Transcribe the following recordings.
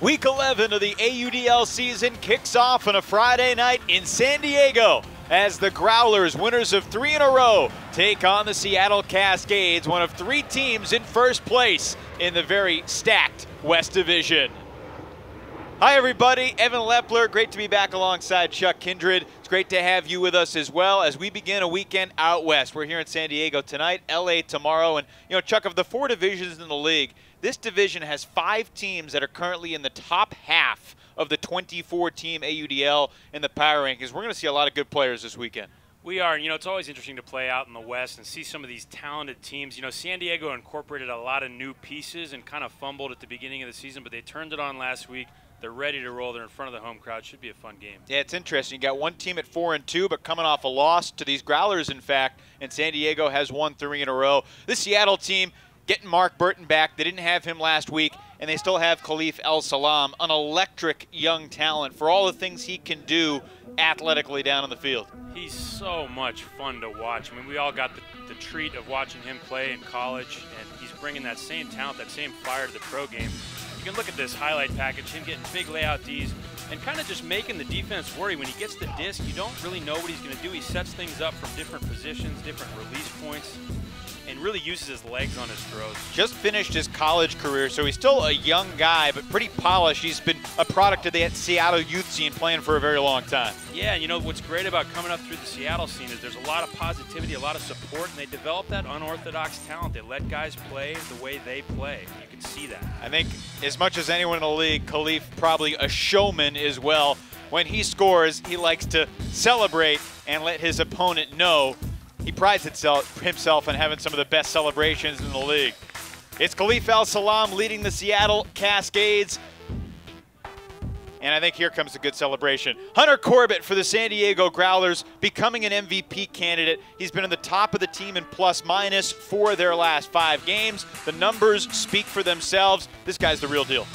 Week 11 of the AUDL season kicks off on a Friday night in San Diego as the Growlers, winners of 3 in a row, take on the Seattle Cascades, one of 3 teams in first place in the very stacked West Division. Hi everybody, Evan Lepler, great to be back alongside Chuck Kindred. It's great to have you with us as well as we begin a weekend out west. We're here in San Diego tonight, LA tomorrow, and Chuck, of the 4 divisions in the league, this division has 5 teams that are currently in the top half of the 24-team AUDL in the power rankings. We're going to see a lot of good players this weekend. We are, and it's always interesting to play out in the West and see some of these talented teams. San Diego incorporated a lot of new pieces and kind of fumbled at the beginning of the season, but they turned it on last week. They're ready to roll. They're in front of the home crowd. Should be a fun game. Yeah, it's interesting. You got one team at 4-2, but coming off a loss to these Growlers, in fact, and San Diego has won 3 in a row. The Seattle team getting Mark Burton back. They didn't have him last week, and they still have Khalif El-Salam, an electric young talent for all the things he can do athletically down on the field. He's so much fun to watch. I mean, we all got the treat of watching him play in college, and he's bringing that same talent, that same fire to the pro game. You can look at this highlight package, him getting big layout Ds, and kind of just making the defense worry. When he gets the disc, you don't really know what he's going to do. He sets things up from different positions, different release points, and really uses his legs on his throws. Just finished his college career, so he's still a young guy, but pretty polished. He's been a product of the Seattle youth scene, playing for a very long time. Yeah, and what's great about coming up through the Seattle scene is there's a lot of positivity, a lot of support, and they develop that unorthodox talent. They let guys play the way they play. You can see that. I think as much as anyone in the league, Khalif probably a showman as well. When he scores, he likes to celebrate and let his opponent know. He prides himself on having some of the best celebrations in the league. It's Khalif El-Salam leading the Seattle Cascades. And I think here comes a good celebration. Hunter Corbett for the San Diego Growlers, becoming an MVP candidate. He's been in the top of the team in plus-minus for their last 5 games. The numbers speak for themselves. This guy's the real deal.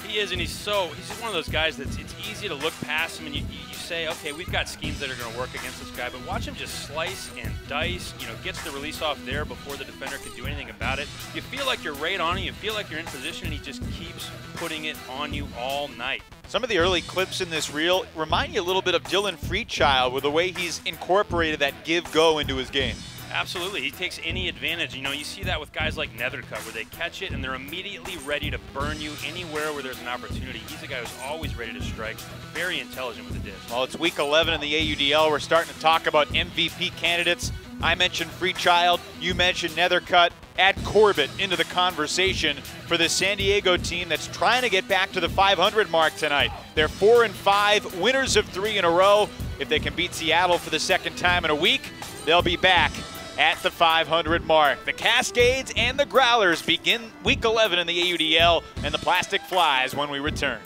He is, and he's one of those guys that's it's easy to look past him and you say, okay, we've got schemes that are going to work against this guy, but watch him just slice and dice, gets the release off there before the defender can do anything about it. You feel like you're right on him, you feel like you're in position, and he just keeps putting it on you all night. Some of the early clips in this reel remind you a little bit of Dylan Freechild with the way he's incorporated that give-go into his game. Absolutely. He takes any advantage. You see that with guys like Nethercutt, where they catch it and they're immediately ready to burn you anywhere where there's an opportunity. He's a guy who's always ready to strike. Very intelligent with the disc. Well, it's week 11 in the AUDL. We're starting to talk about MVP candidates. I mentioned Freechild. You mentioned Nethercutt. Add Corbett into the conversation for the San Diego team that's trying to get back to the 500 mark tonight. They're 4-5, winners of 3 in a row. If they can beat Seattle for the 2nd time in a week, they'll be back at the 500 mark. The Cascades and the Growlers begin week 11 in the AUDL, and the plastic flies when we return.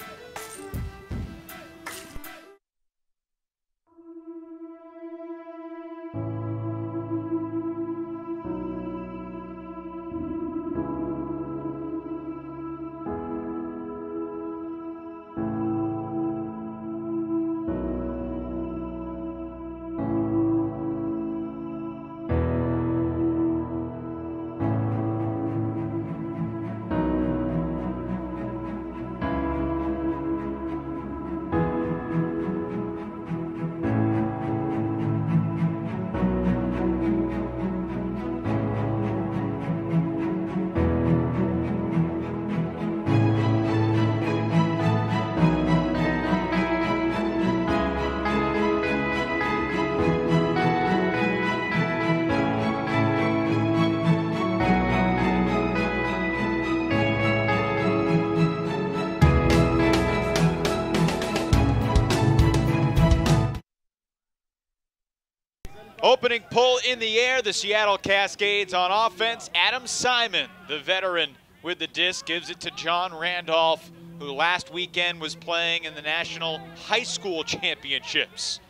Opening pull in the air, the Seattle Cascades on offense. Adam Simon, the veteran with the disc, gives it to John Randolph, who last weekend was playing in the National High School Championships.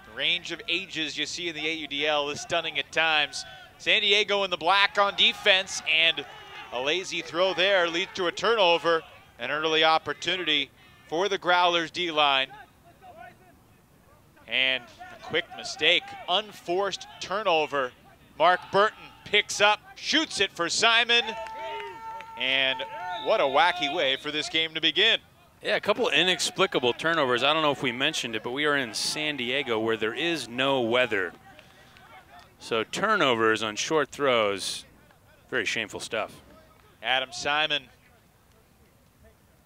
The range of ages you see in the AUDL is stunning at times. San Diego in the black on defense, and a lazy throw there leads to a turnover. An early opportunity for the Growlers D-line. And a quick mistake, unforced turnover. Mark Burton picks up, shoots it for Simon. And what a wacky way for this game to begin. Yeah, a couple inexplicable turnovers. I don't know if we mentioned it, but we are in San Diego where there is no weather. So turnovers on short throws, very shameful stuff. Adam Simon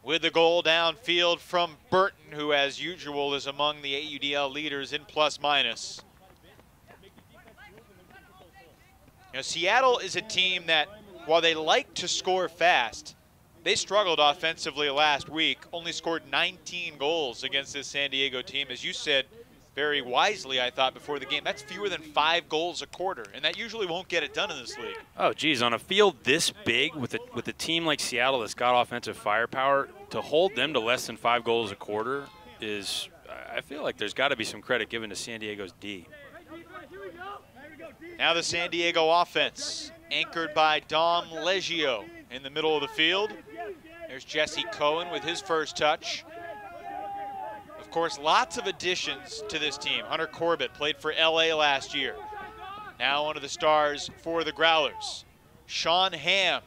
with the goal downfield from Burton, who as usual is among the AUDL leaders in plus minus. You know, Seattle is a team that, while they like to score fast, they struggled offensively last week, only scored 19 goals against this San Diego team. As you said very wisely, I thought, before the game, that's fewer than 5 goals a quarter, and that usually won't get it done in this league. Oh, geez, on a field this big with a team like Seattle that's got offensive firepower, to hold them to less than 5 goals a quarter is, I feel like there's got to be some credit given to San Diego's D. Now the San Diego offense, anchored by Dom Leggio in the middle of the field. There's Jesse Cohen with his first touch. Of course, lots of additions to this team. Hunter Corbett played for LA last year. Now one of the stars for the Growlers. Sean Hamm,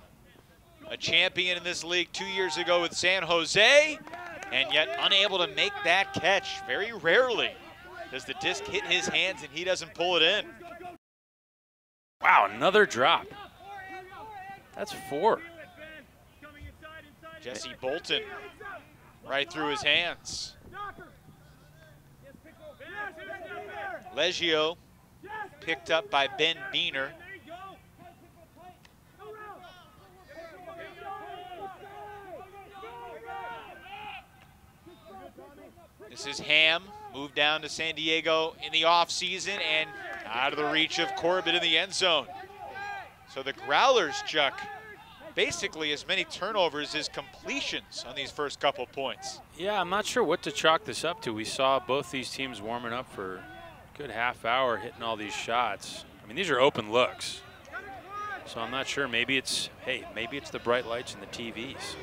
a champion in this league 2 years ago with San Jose, and yet unable to make that catch. Very rarely does the disc hit his hands and he doesn't pull it in. Wow, another drop. That's 4. Jesse Bolton right through his hands. Leggio picked up by Ben Beener. This is Hamm, moved down to San Diego in the offseason and out of the reach of Corbett in the end zone. So the Growlers, Chuck, basically as many turnovers as completions on these first couple points. Yeah, I'm not sure what to chalk this up to. We saw both these teams warming up for a good half hour, hitting all these shots. I mean, these are open looks. So I'm not sure. Maybe it's, hey, maybe it's the bright lights and the TVs.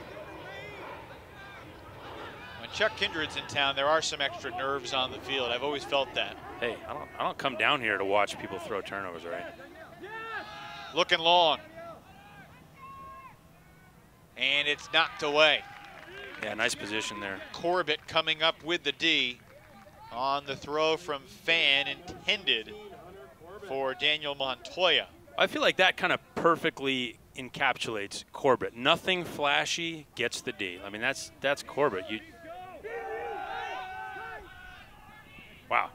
When Chuck Kindred's in town, there are some extra nerves on the field. I've always felt that. Hey, I don't come down here to watch people throw turnovers, right? Looking long. And it's knocked away. Yeah, nice position there. Corbett coming up with the D on the throw from Fan, intended for Daniel Montoya. I feel like that kind of perfectly encapsulates Corbett. Nothing flashy, gets the D. I mean, that's Corbett. Wow.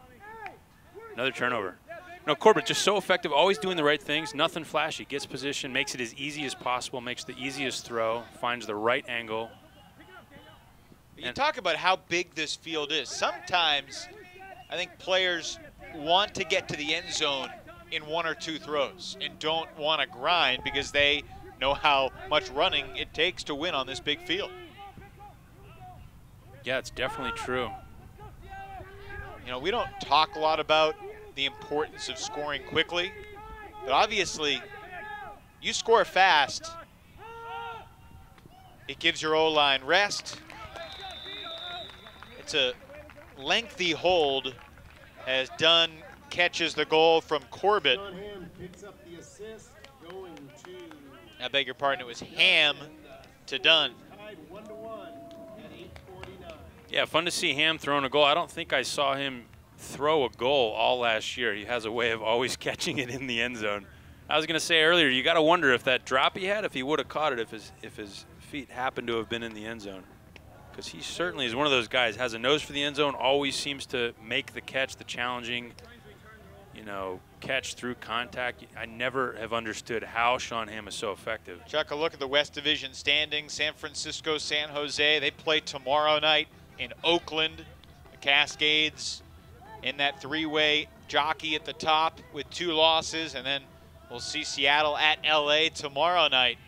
Another turnover. No, Corbett just so effective, always doing the right things, nothing flashy. Gets position, makes it as easy as possible, makes the easiest throw, finds the right angle. You talk about how big this field is. Sometimes I think players want to get to the end zone in 1 or 2 throws and don't want to grind because they know how much running it takes to win on this big field. Yeah, it's definitely true. You know, we don't talk a lot about the importance of scoring quickly, but obviously you score fast, it gives your O-line rest. It's a lengthy hold as Dunn catches the goal from Corbett. I beg your pardon, it was Hamm to Dunn. Yeah, fun to see Hamm throwing a goal. I don't think I saw him throw a goal all last year. He has a way of always catching it in the end zone. I was going to say earlier, you got to wonder if that drop he had, if he would have caught it, if his feet happened to have been in the end zone. Because he certainly is one of those guys, has a nose for the end zone, always seems to make the catch, the challenging, you know, catch through contact. I never have understood how Sean Hamm is so effective. Chuck, a look at the West Division standings. San Francisco, San Jose, they play tomorrow night in Oakland. The Cascades in that 3-way jockey at the top with 2 losses, and then we'll see Seattle at LA tomorrow night.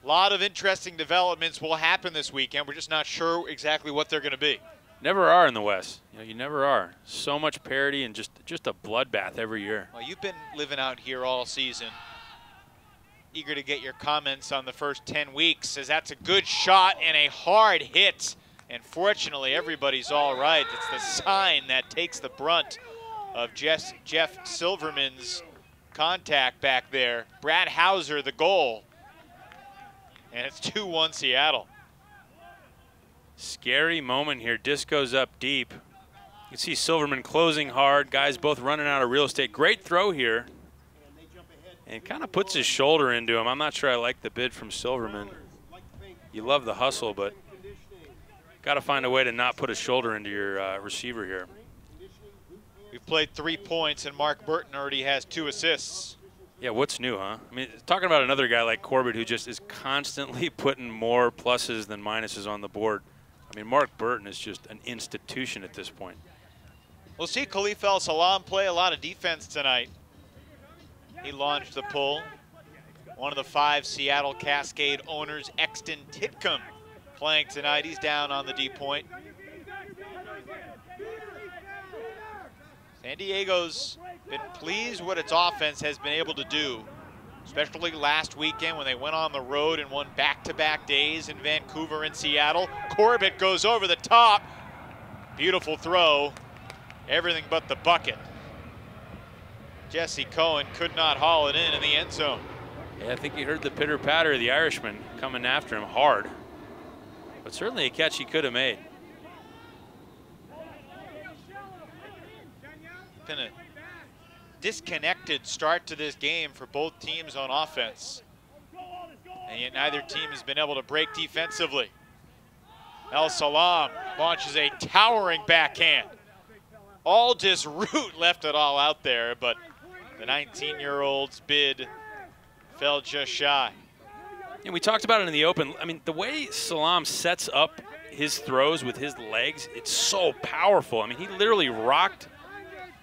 A lot of interesting developments will happen this weekend. We're just not sure exactly what they're going to be. Never are in the West. You know, you never are. So much parity and just a bloodbath every year. Well, you've been living out here all season. Eager to get your comments on the first 10 weeks, as that's a good shot and a hard hit. And fortunately, everybody's all right. It's the sign that takes the brunt of Jeff Silverman's contact back there. Brad Hauser, the goal. And it's 2-1 Seattle. Scary moment here. Disc goes up deep. You can see Silverman closing hard. Guys both running out of real estate. Great throw here. And kind of puts his shoulder into him. I'm not sure I like the bid from Silverman. You love the hustle, but got to find a way to not put a shoulder into your receiver here. We've played 3 points, and Mark Burton already has 2 assists. Yeah, what's new, huh? I mean, talking about another guy like Corbett who just is constantly putting more pluses than minuses on the board. I mean, Mark Burton is just an institution at this point. We'll see Khalif El-Salam play a lot of defense tonight. He launched the pull. One of the 5 Seattle Cascade owners, Exton Titcomb, playing tonight. He's down on the D point. San Diego's been pleased what its offense has been able to do, especially last weekend when they went on the road and won back-to-back days in Vancouver and Seattle. Corbett goes over the top. Beautiful throw. Everything but the bucket. Jesse Cohen could not haul it in the end zone. Yeah, I think he heard the pitter-patter of the Irishman coming after him hard. But certainly a catch he could have made. Been a disconnected start to this game for both teams on offense. And yet neither team has been able to break defensively. El-Salam launches a towering backhand. Aldis Root left it all out there, but the 19-year-old's bid fell just shy. And we talked about it in the open. I mean, the way Salam sets up his throws with his legs, it's so powerful. I mean, he literally rocked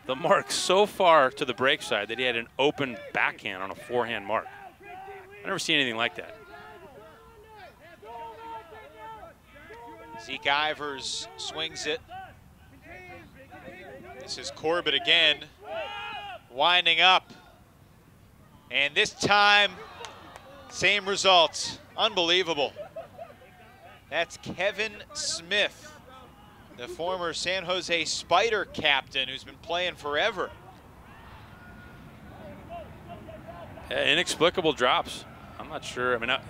the mark so far to the break side that he had an open backhand on a forehand mark. I've never seen anything like that. Zeke Ivers swings it. This is Corbett again, winding up. And this time, same results. Unbelievable. That's Kevin Smith, the former San Jose Spider captain who's been playing forever. Inexplicable drops. I'm not sure. I mean, at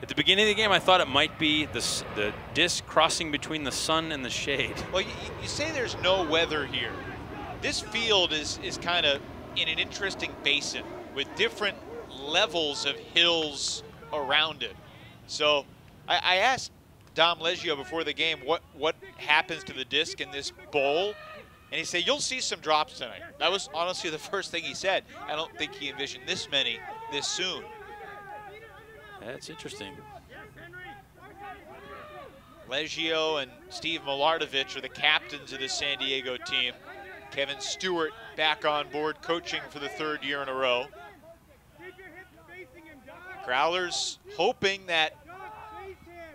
the beginning of the game, I thought it might be the disc crossing between the sun and the shade. Well, you say there's no weather here. This field is kind of in an interesting basin with different levels of hills around it. So I asked Dom Leggio before the game what happens to the disc in this bowl, and he said, you'll see some drops tonight. That was honestly the first thing he said. I don't think he envisioned this many this soon. That's interesting. Leggio and Steve Milardovich are the captains of the San Diego team. Kevin Stewart back on board, coaching for the 3rd year in a row. Growlers hoping that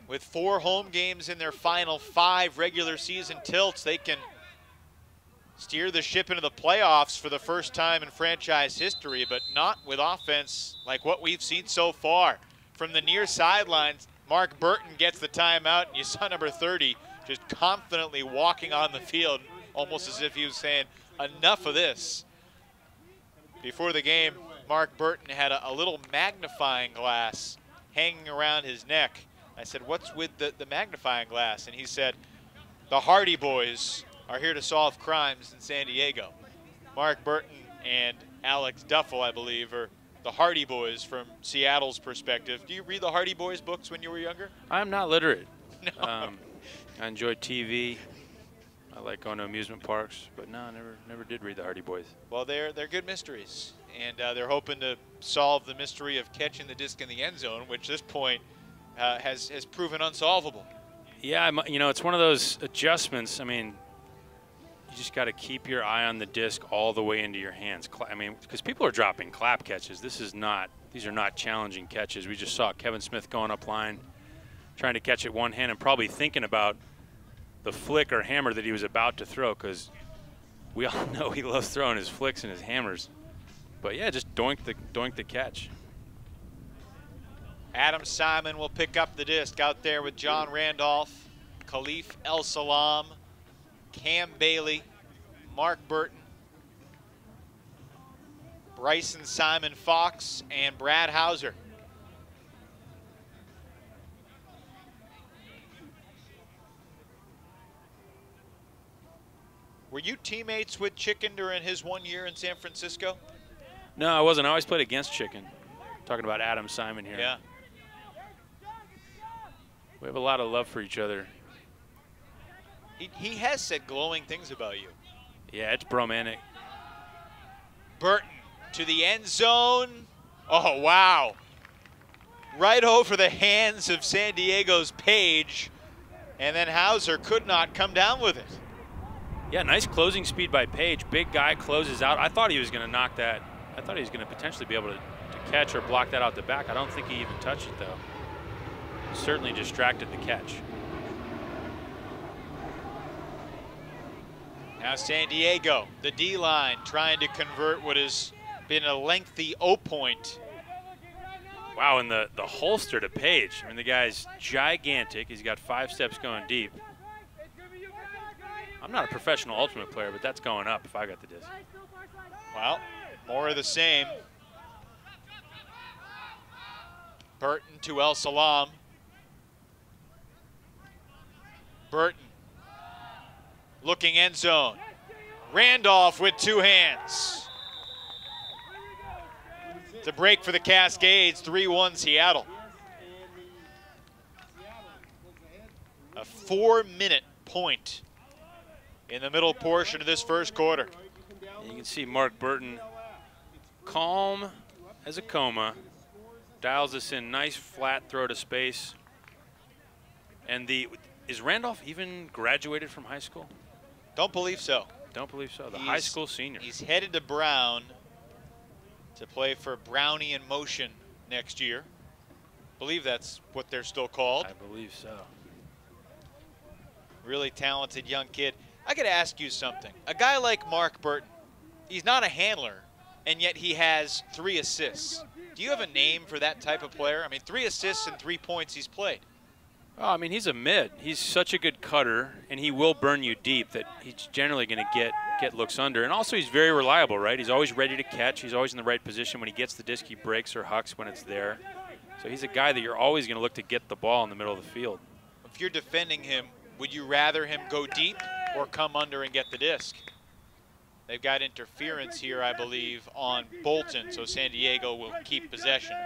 with 4 home games in their final 5 regular season tilts, they can steer the ship into the playoffs for the first time in franchise history, but not with offense like what we've seen so far. From the near sidelines, Mark Burton gets the timeout, and you saw number 30 just confidently walking on the field, almost as if he was saying, enough of this. Before the game, Mark Burton had a little magnifying glass hanging around his neck. I said, what's with the magnifying glass? And he said, the Hardy Boys are here to solve crimes in San Diego. Mark Burton and Alex Duffel, I believe, are the Hardy Boys from Seattle's perspective. Do you read the Hardy Boys books when you were younger? I'm not literate. No. I enjoy TV. I like going to amusement parks, but no, never did read the Hardy Boys. Well, they're good mysteries, and they're hoping to solve the mystery of catching the disc in the end zone, which at this point has proven unsolvable. Yeah, you know, it's one of those adjustments. I mean, you just got to keep your eye on the disc all the way into your hands. I mean, because people are dropping clap catches. These are not challenging catches. We just saw Kevin Smith going up line, trying to catch it one hand and probably thinking about the flick or hammer that he was about to throw, because we all know he loves throwing his flicks and his hammers. But yeah, just doink the catch. Adam Simon will pick up the disc out there with John Randolph, Khalif El-Salam, Cam Bailey, Mark Burton, Bryson Simon Fox, and Brad Hauser. Were you teammates with Chicken during his 1 year in San Francisco? No, I wasn't. I always played against Chicken. Talking about Adam Simon here. Yeah. We have a lot of love for each other. He has said glowing things about you. Yeah, it's bromantic. Burton to the end zone. Oh, wow. Right over the hands of San Diego's Page. And then Hauser could not come down with it. Yeah, nice closing speed by Page. Big guy closes out. I thought he was going to knock that. I thought he was going to potentially be able to catch or block that out the back. I don't think he even touched it, though. Certainly distracted the catch. Now San Diego, the D-line, trying to convert what has been a lengthy O-point. Wow, and the holster to Page. I mean, the guy's gigantic. He's got 5 steps going deep. I'm not a professional ultimate player, but that's going up if I got the disc. Well, more of the same. Burton to El Salam. Burton looking end zone. Randolph with 2 hands. It's a break for the Cascades, 3-1 Seattle. A 4-minute point in the middle portion of this first quarter. You can see Mark Burton, calm as a coma, dials this in, nice flat throw to space. And is Randolph even graduated from high school? Don't believe so. Don't believe so. The high school senior. He's headed to Brown to play for Brownie in Motion next year. Believe that's what they're still called. I believe so. Really talented young kid. I got to ask you something. A guy like Mark Burton, he's not a handler, and yet he has 3 assists. Do you have a name for that type of player? I mean, 3 assists and 3 points he's played. Oh, I mean, he's a mid. He's such a good cutter, and he will burn you deep that he's generally going to get looks under. And also, he's very reliable, right? He's always ready to catch. He's always in the right position. When he gets the disc, he breaks or hucks when it's there. So he's a guy that you're always going to look to get the ball in the middle of the field. If you're defending him, would you rather him go deep or come under and get the disc? They've got interference here, I believe, on Bolton, so San Diego will keep possession.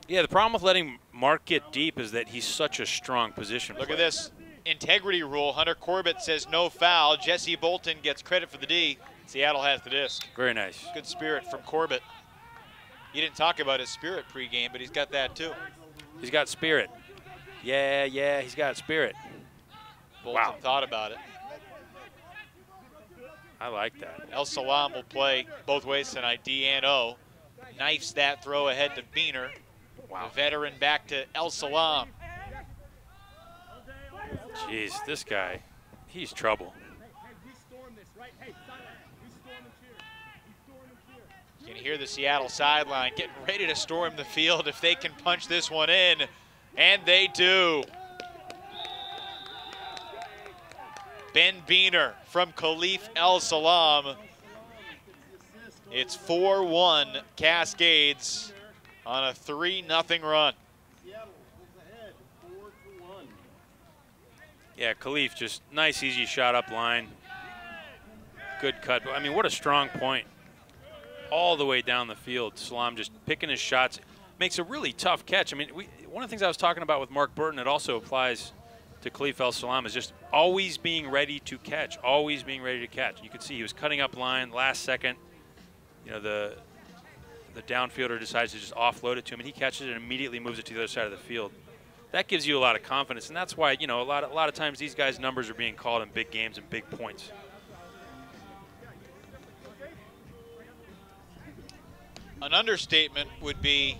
Yeah, the problem with letting Mark get deep is that he's such a strong position Look player. at this integrity rule. Hunter Corbett says no foul. Jesse Bolton gets credit for the D. Seattle has the disc. Very nice. Good spirit from Corbett. You didn't talk about his spirit pregame, but he's got that too. He's got spirit. Yeah, he's got spirit. Bolton thought about it. I like that. El Salam will play both ways tonight, D and O. Knifes that throw ahead to Beener. Wow. The veteran back to El Salam. Jeez, this guy, he's trouble. You can hear the Seattle sideline getting ready to storm the field if they can punch this one in, and they do. Ben Beener from Khalif El Salam. It's 4-1 Cascades on a 3-0 run. Yeah, Khalif, just nice, easy shot up line. Good cut. I mean, what a strong point. All the way down the field. Salam just picking his shots. Makes a really tough catch. I mean, one of the things I was talking about with Mark Burton, it also applies to Khalif El Salam, is just always being ready to catch. Always being ready to catch. You could see he was cutting up line last second. You know, the downfielder decides to just offload it to him, and he catches it and immediately moves it to the other side of the field. That gives you a lot of confidence, and that's why, you know, a lot of times these guys' numbers are being called in big games and big points. An understatement would be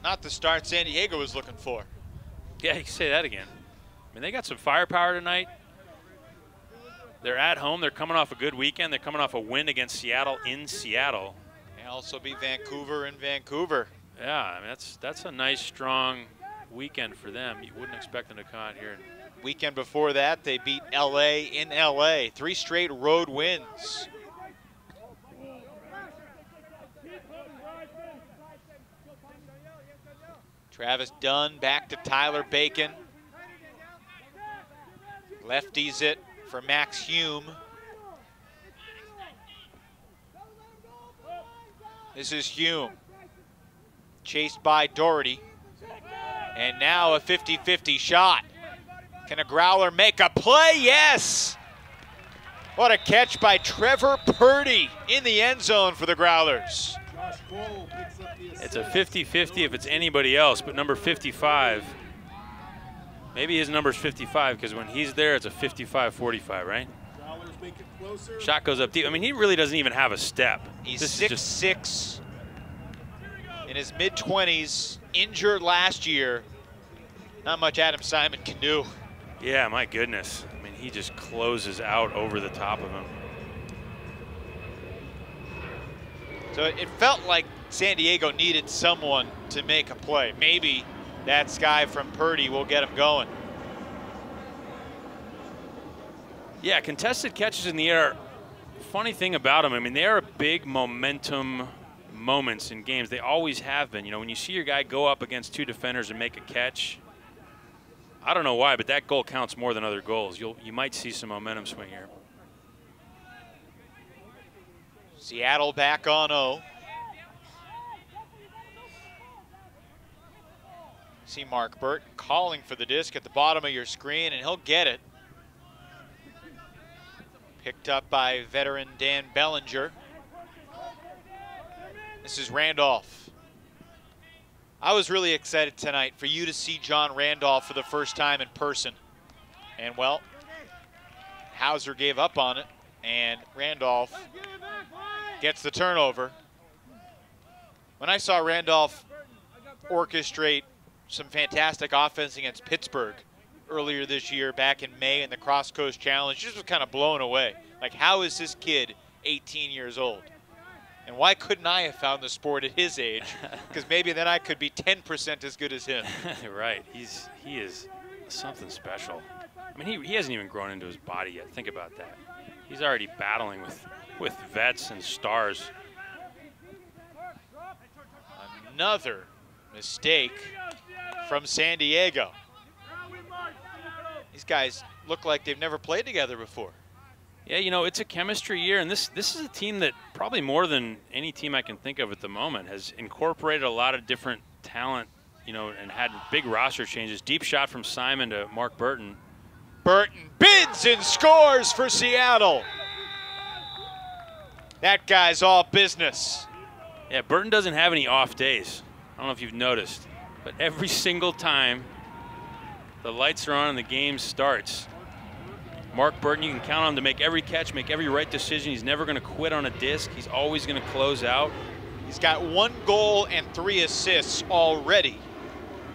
not the start San Diego was looking for. Yeah, you can say that again. I mean, they got some firepower tonight. They're at home. They're coming off a good weekend. They're coming off a win against Seattle in Seattle. And also be Vancouver in Vancouver. Yeah, I mean, that's a nice, strong weekend for them. You wouldn't expect them to come out here. Weekend before that, they beat LA in LA. 3 straight road wins. Travis Dunn back to Tyler Bacon. Lefties it for Max Hume. This is Hume, chased by Doherty. And now a 50-50 shot. Can a Growler make a play? Yes! What a catch by Trevor Purdy in the end zone for the Growlers. It's a 50-50 if it's anybody else, but number 55, maybe his number's 55 because when he's there, it's a 55-45, right? Shot goes up deep. I mean, he really doesn't even have a step. He's 6'6", in his mid-20s, injured last year. Not much Adam Simon can do. Yeah, my goodness. I mean, he just closes out over the top of him. So it felt like San Diego needed someone to make a play. Maybe that guy from Purdy will get him going. Yeah, contested catches in the air. Funny thing about them, I mean, they are big momentum moments in games. They always have been. You know, when you see your guy go up against two defenders and make a catch, I don't know why, but that goal counts more than other goals. You might see some momentum swing here. Seattle back on 0. See Mark Burton calling for the disc at the bottom of your screen, and he'll get it. Picked up by veteran Dan Bellinger. This is Randolph. I was really excited tonight for you to see John Randolph for the first time in person. And well, Hauser gave up on it, and Randolph gets the turnover. When I saw Randolph orchestrate some fantastic offense against Pittsburgh earlier this year back in May in the Cross Coast Challenge, just was kind of blown away. Like, how is this kid 18 years old? And why couldn't I have found the sport at his age? Because maybe then I could be 10% as good as him. Right, he is something special. I mean, he hasn't even grown into his body yet. Think about that. He's already battling with vets and stars. Another mistake from San Diego. These guys look like they've never played together before. Yeah, you know, it's a chemistry year, and this is a team that probably more than any team I can think of at the moment has incorporated a lot of different talent, you know, and had big roster changes. Deep shot from Simon to Mark Burton. Burton bids and scores for Seattle. That guy's all business. Yeah, Burton doesn't have any off days. I don't know if you've noticed, but every single time the lights are on and the game starts, Mark Burton, you can count on him to make every catch, make every right decision. He's never going to quit on a disc. He's always going to close out. He's got 1 goal and 3 assists already.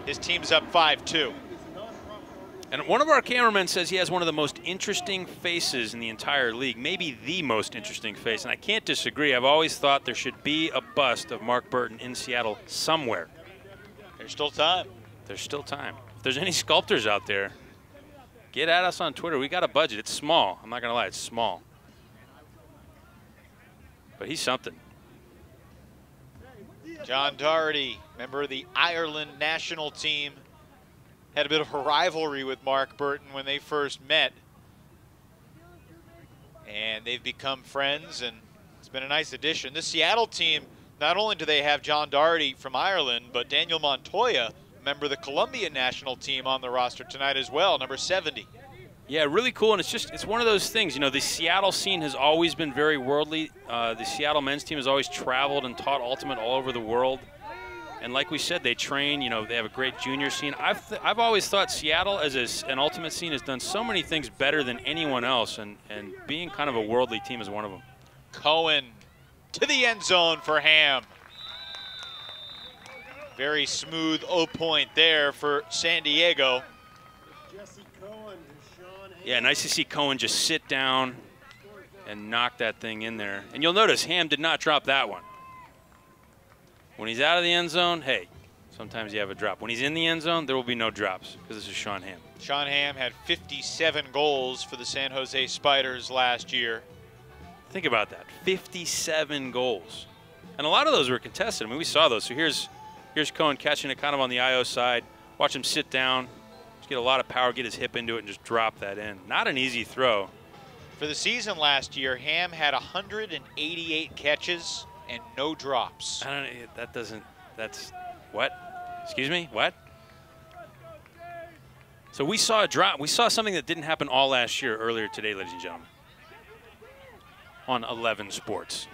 His team's up 5-2. And one of our cameramen says he has one of the most interesting faces in the entire league, maybe the most interesting face, and I can't disagree. I've always thought there should be a bust of Mark Burton in Seattle somewhere. There's still time. There's still time. If there's any sculptors out there, get at us on Twitter. We got a budget. It's small. I'm not going to lie. It's small. But he's something. John Doherty, member of the Ireland national team, had a bit of a rivalry with Mark Burton when they first met. And they've become friends, and it's been a nice addition. This Seattle team, not only do they have John Doherty from Ireland, but Daniel Montoya, member of the Colombian national team, on the roster tonight as well, number 70. Yeah, really cool, and it's one of those things. You know, the Seattle scene has always been very worldly. The Seattle men's team has always traveled and taught Ultimate all over the world. And like we said, they train, you know, they have a great junior scene. I've always thought Seattle as an Ultimate scene has done so many things better than anyone else, and being kind of a worldly team is one of them. Cohen to the end zone for Ham. Very smooth O-point there for San Diego. Yeah, nice to see Cohen just sit down and knock that thing in there. And you'll notice Ham did not drop that one. When he's out of the end zone, hey, sometimes you have a drop. When he's in the end zone, there will be no drops because this is Sean Ham. Sean Ham had 57 goals for the San Jose Spiders last year. Think about that, 57 goals. And a lot of those were contested. I mean, we saw those. So here's Cohen catching it kind of on the IO side. Watch him sit down, just get a lot of power, get his hip into it, and just drop that in. Not an easy throw. For the season last year, Ham had 188 catches and no drops. I don't know, that doesn't, that's, what? Excuse me, what? So we saw a drop. We saw something that didn't happen all last year earlier today, ladies and gentlemen, on 11 Sports.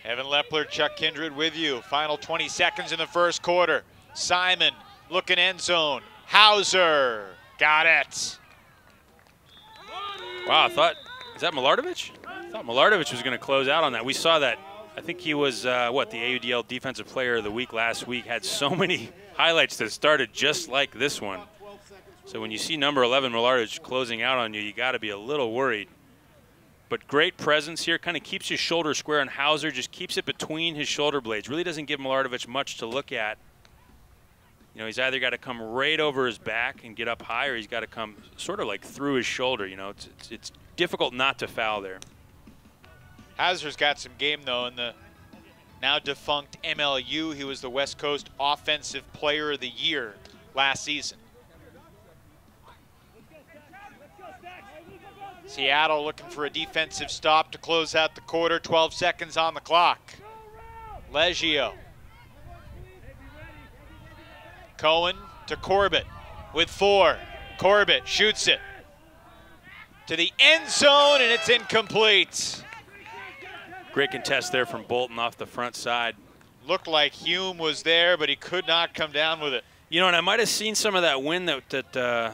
Evan Lepler, Chuck Kindred with you. Final 20 seconds in the first quarter. Simon looking end zone. Hauser got it. Wow, I thought, is that Milardovich? I thought Milardovich was going to close out on that. We saw that. I think he was, what, the AUDL Defensive Player of the Week last week. Had so many highlights that started just like this one. So when you see number 11 Milardovich closing out on you, you got to be a little worried. But great presence here, kind of keeps his shoulder square, and Hauser just keeps it between his shoulder blades. Really doesn't give Milardovich much to look at. You know, he's either got to come right over his back and get up high, or he's got to come sort of like through his shoulder. You know, it's difficult not to foul there. Hauser's got some game, though, in the now defunct MLU. He was the West Coast Offensive Player of the Year last season. Seattle looking for a defensive stop to close out the quarter. 12 seconds on the clock. Leggio. Cohen to Corbett with 4. Corbett shoots it to the end zone, and it's incomplete. Great contest there from Bolton off the front side. Looked like Hume was there, but he could not come down with it. You know, and I might have seen some of that wind that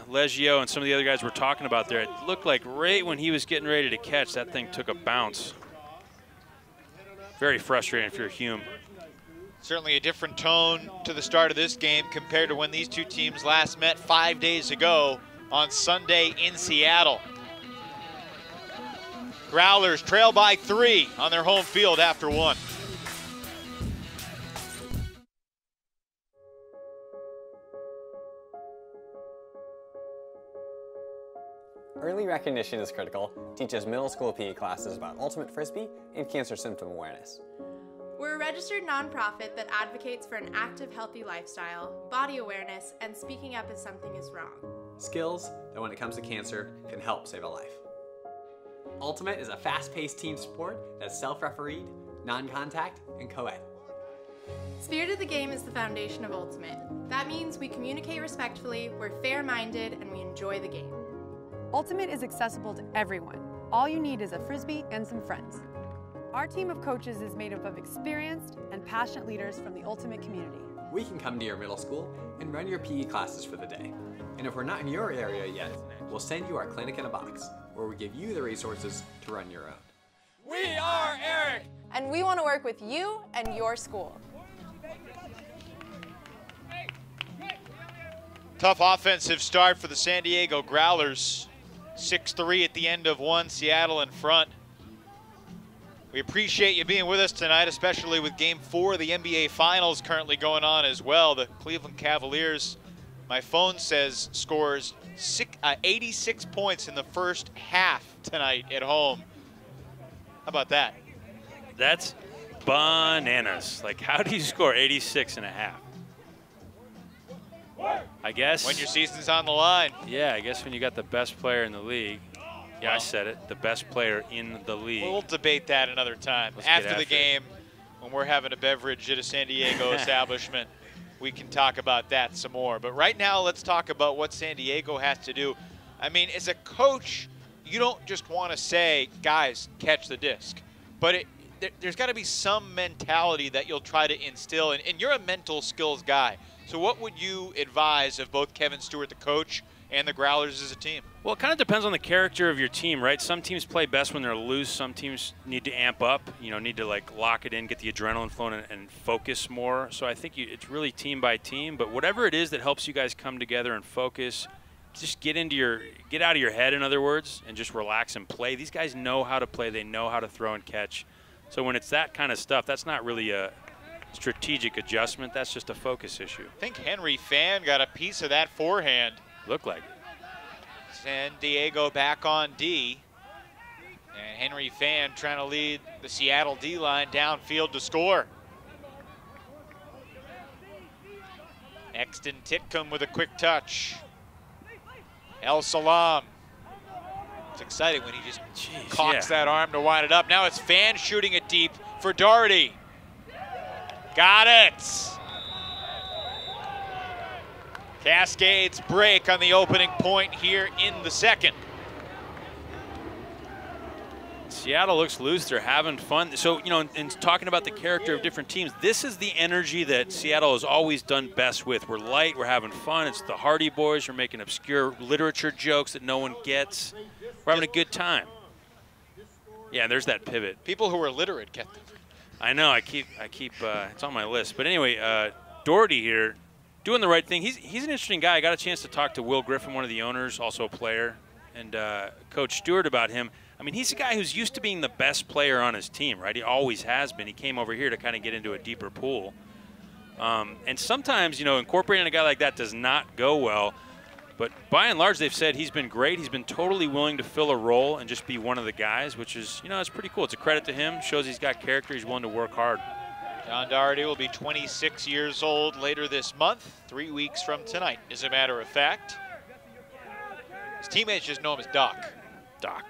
Leggio and some of the other guys were talking about there. It looked like right when he was getting ready to catch, that thing took a bounce. Very frustrating if you're Hume. Certainly a different tone to the start of this game compared to when these two teams last met 5 days ago on Sunday in Seattle. Growlers trail by 3 on their home field after 1. Early recognition is critical. Teaches middle school PE classes about ultimate Frisbee and cancer symptom awareness. We're a registered nonprofit that advocates for an active, healthy lifestyle, body awareness, and speaking up if something is wrong. Skills that when it comes to cancer can help save a life. Ultimate is a fast-paced team sport that's self-refereed, non-contact, and co-ed. Spirit of the game is the foundation of Ultimate. That means we communicate respectfully, we're fair-minded, and we enjoy the game. Ultimate is accessible to everyone. All you need is a Frisbee and some friends. Our team of coaches is made up of experienced and passionate leaders from the Ultimate community. We can come to your middle school and run your PE classes for the day. And if we're not in your area yet, we'll send you our clinic in a box, where we give you the resources to run your own. We are Eric! And we want to work with you and your school. Tough offensive start for the San Diego Growlers. 6-3 at the end of 1, Seattle in front. We appreciate you being with us tonight, especially with Game 4 of the NBA Finals currently going on as well. The Cleveland Cavaliers, my phone says, scores 86 points in the first half tonight at home. How about that? That's bananas. Like, how do you score 86 and a half? I guess. When your season's on the line. Yeah, I guess when you got the best player in the league. Yeah, well, I said it. The best player in the league. We'll debate that another time. After the game, when we're having a beverage at a San Diego establishment, we can talk about that some more. But right now, let's talk about what San Diego has to do. I mean, as a coach, you don't just want to say, guys, catch the disc. But there's got to be some mentality that you'll try to instill. And you're a mental skills guy. So what would you advise of both Kevin Stewart, the coach, and the Growlers as a team? Well, it kind of depends on the character of your team, right? Some teams play best when they're loose. Some teams need to amp up, you know, need to like lock it in, get the adrenaline flowing, and focus more. So I think it's really team by team. But whatever it is that helps you guys come together and focus, just get out of your head, in other words, and just relax and play. These guys know how to play. They know how to throw and catch. So when it's that kind of stuff, that's not really a strategic adjustment. That's just a focus issue. I think Henry Fan got a piece of that forehand. Looked like it. San Diego back on D. And Henry Fan trying to lead the Seattle D-line downfield to score. Exton Titcomb with a quick touch. El Salam It's exciting when he just cocks that arm to wind it up. Now it's Fan shooting it deep for Doherty. Got it. Cascades break on the opening point here in the second. Seattle looks loose. They're having fun. So, you know, in talking about the character of different teams, this is the energy that Seattle has always done best with. We're light. We're having fun. It's the Hardy Boys. We're making obscure literature jokes that no one gets. We're having a good time. Yeah, there's that pivot. People who are literate get them. I know. I keep. It's on my list. But anyway, Doherty here, doing the right thing. He's an interesting guy. I got a chance to talk to Will Griffin, one of the owners, also a player, and Coach Stewart about him. I mean, he's a guy who's used to being the best player on his team, right? He always has been. He came over here to kind of get into a deeper pool. And sometimes, you know, incorporating a guy like that does not go well. But by and large, they've said he's been great. He's been totally willing to fill a role and just be one of the guys, which is, you know, it's pretty cool. It's a credit to him. Shows he's got character. He's willing to work hard. John Doherty will be 26 years old later this month, 3 weeks from tonight, as a matter of fact. His teammates just know him as Doc. Doc.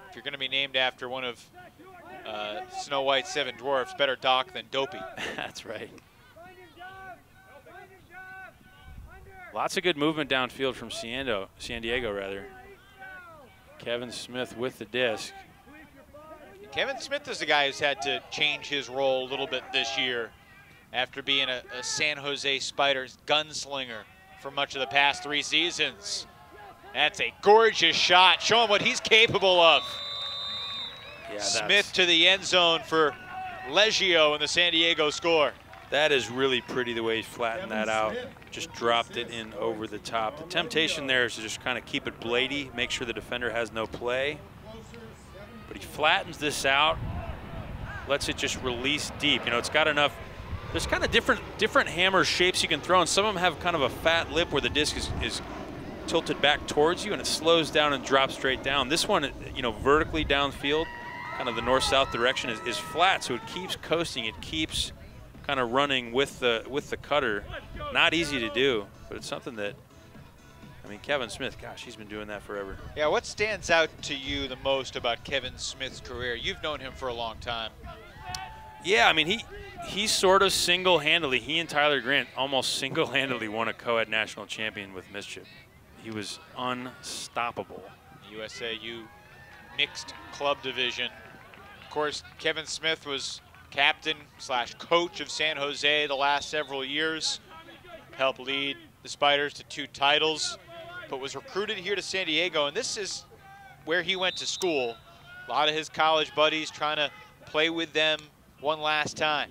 If you're going to be named after one of Snow White's 7 dwarfs, better Doc than Dopey. That's right. Lots of good movement downfield from San Diego. Kevin Smith with the disc. Kevin Smith is the guy who's had to change his role a little bit this year after being a San Jose Spiders gunslinger for much of the past 3 seasons. That's a gorgeous shot. Show him what he's capable of. Yeah, Smith to the end zone for Leggio in the San Diego score. That is really pretty the way he flattened that out. Just dropped it in over the top. The temptation there is to just kind of keep it blady, make sure the defender has no play. But he flattens this out, lets it just release deep. You know, it's got enough. There's kind of different hammer shapes you can throw, and some of them have kind of a fat lip where the disc is tilted back towards you and it slows down and drops straight down. This one, you know, vertically downfield, kind of the north-south direction is flat, so it keeps coasting. It keeps kind of running with the cutter. Not easy to do, but it's something that, I mean, Kevin Smith, gosh, he's been doing that forever. Yeah, what stands out to you the most about Kevin Smith's career? You've known him for a long time. Yeah, I mean, he sort of single-handedly, he and Tyler Grant almost single-handedly won a co-ed national champion with Mischief. He was unstoppable. USAU mixed club division. Of course, Kevin Smith was captain/coach of San Jose the last several years. Helped lead the Spiders to 2 titles, but was recruited here to San Diego, and this is where he went to school. A lot of his college buddies trying to play with them one last time.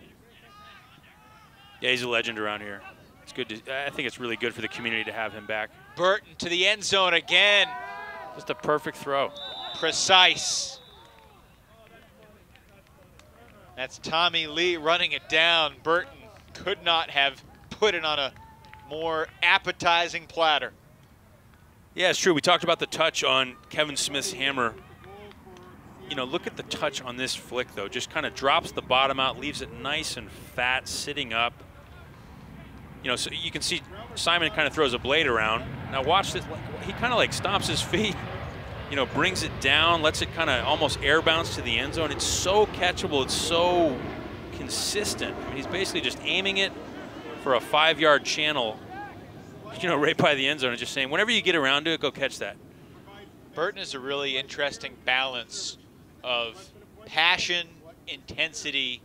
Yeah, he's a legend around here. It's good to, I think it's really good for the community to have him back. Burton to the end zone again. Just a perfect throw. Precise. That's Tommy Lee running it down. Burton could not have put it on a more appetizing platter. Yeah, it's true. We talked about the touch on Kevin Smith's hammer. You know, look at the touch on this flick, though. Just kind of drops the bottom out, leaves it nice and fat, sitting up. You know, so you can see Simon kind of throws a blade around. Now watch this. He kind of like stomps his feet, you know, brings it down, lets it kind of almost air bounce to the end zone. It's so catchable. It's so consistent. I mean, he's basically just aiming it for a 5-yard channel, you know, right by the end zone and just saying, whenever you get around to it, go catch that. Burton is a really interesting balance of passion, intensity,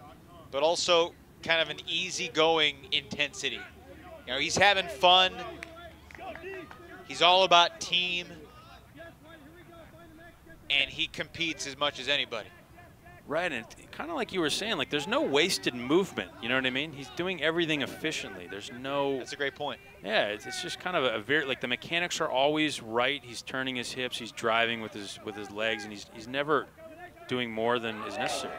but also kind of an easygoing intensity. You know, he's having fun. He's all about team. And he competes as much as anybody. Right, and kind of like you were saying, like there's no wasted movement, you know what I mean? He's doing everything efficiently. There's no... That's a great point. Yeah, it's just kind of a very, like the mechanics are always right. He's turning his hips, he's driving with his legs, and he's never doing more than is necessary.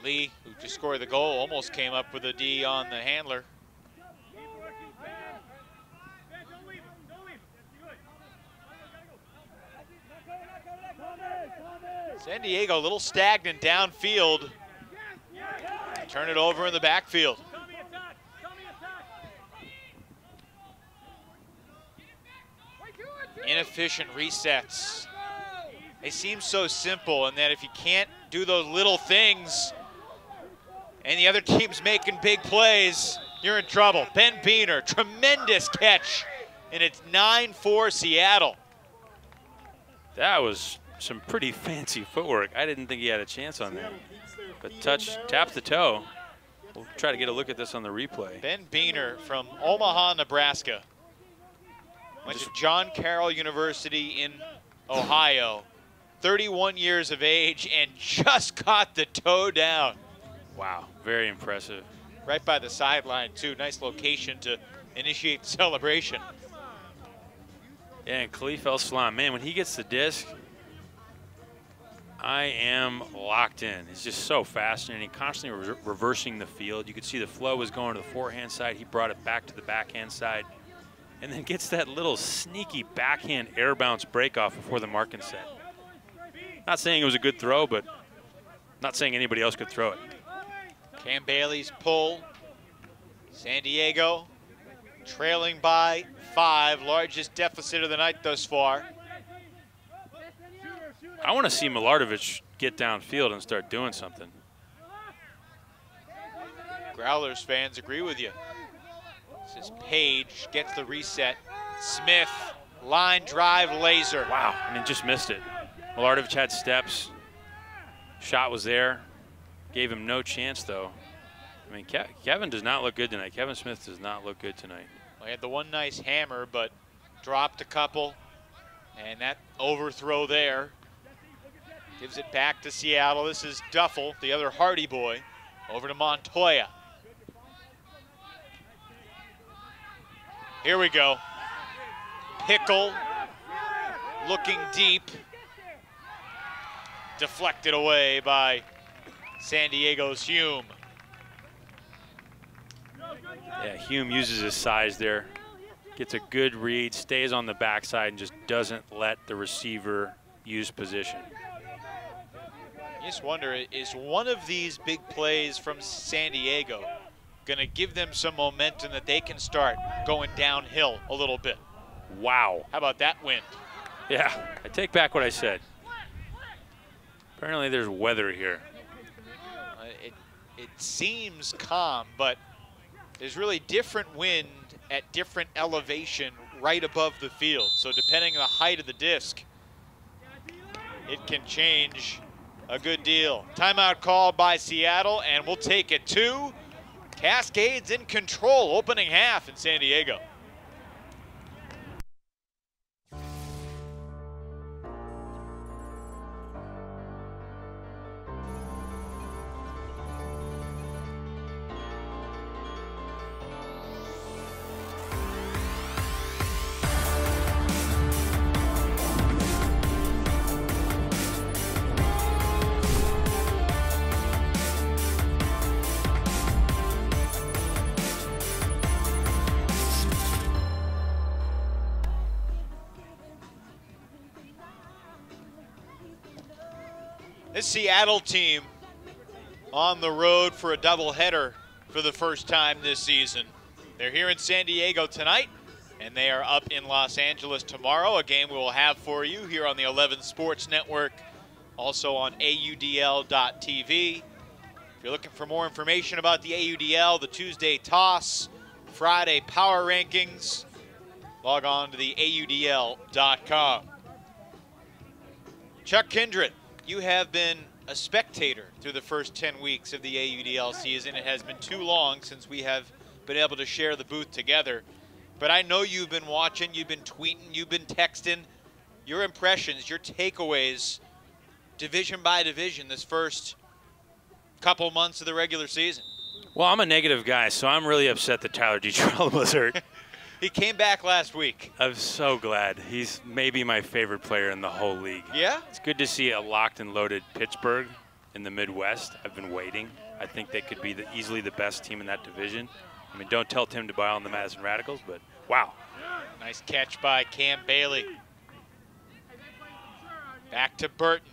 Lee, who just scored the goal, almost came up with a D on the handler. San Diego a little stagnant downfield. Turn it over in the backfield. Inefficient resets. They seem so simple, and that if you can't do those little things and the other team's making big plays, you're in trouble. Ben Beener, tremendous catch, and it's 9-4 Seattle. That was some pretty fancy footwork. I didn't think he had a chance on that. But touch, taps the toe. We'll try to get a look at this on the replay. Ben Beener from Omaha, Nebraska. Went to John Carroll University in Ohio. 31 years of age and just caught the toe down. Wow, very impressive. Right by the sideline too. Nice location to initiate the celebration. Yeah, and Khalif El-Salam, man, when he gets the disc, I am locked in. He's just so fascinating, constantly reversing the field. You could see the flow was going to the forehand side. He brought it back to the backhand side, and then gets that little sneaky backhand air bounce break off before the marking set. Not saying it was a good throw, but not saying anybody else could throw it. Cam Bailey's pull. San Diego trailing by 5, largest deficit of the night thus far. I want to see Milardovich get downfield and start doing something. Growlers fans agree with you. This is Page, gets the reset. Smith, line drive laser. Wow, I mean, just missed it. Milardovich had steps. Shot was there. Gave him no chance, though. I mean, Kevin does not look good tonight. Kevin Smith does not look good tonight. Well, he had the one nice hammer, but dropped a couple. And that overthrow there gives it back to Seattle. This is Duffel, the other Hardy boy, over to Montoya. Here we go. Pickle looking deep. Deflected away by San Diego's Hume. Yeah, Hume uses his size there. Gets a good read, stays on the backside, and just doesn't let the receiver use position. You just wonder, is one of these big plays from San Diego going to give them some momentum that they can start going downhill a little bit? Wow. How about that wind? Yeah, I take back what I said. Apparently there's weather here. It seems calm, but there's really different wind at different elevation right above the field. So depending on the height of the disc, it can change a good deal. Timeout called by Seattle, and we'll take it to Cascades in control, opening half in San Diego. This Seattle team on the road for a doubleheader for the first time this season. They're here in San Diego tonight, and they are up in Los Angeles tomorrow, a game we will have for you here on the 11 Sports Network, also on AUDL.tv. If you're looking for more information about the AUDL, the Tuesday toss, Friday power rankings, log on to the AUDL.com. Chuck Kindred, you have been a spectator through the first 10 weeks of the AUDL season. It has been too long since we have been able to share the booth together. But I know you've been watching, you've been tweeting, you've been texting. Your impressions, your takeaways, division by division, this first couple months of the regular season. Well, I'm a negative guy, so I'm really upset that Tyler Detrell was hurt. He came back last week. I'm so glad. He's maybe my favorite player in the whole league. Yeah? It's good to see a locked and loaded Pittsburgh in the Midwest. I've been waiting. I think they could be easily the best team in that division. I mean, don't tell Tim to buy on the Madison Radicals, but wow. Nice catch by Cam Bailey. Back to Burton.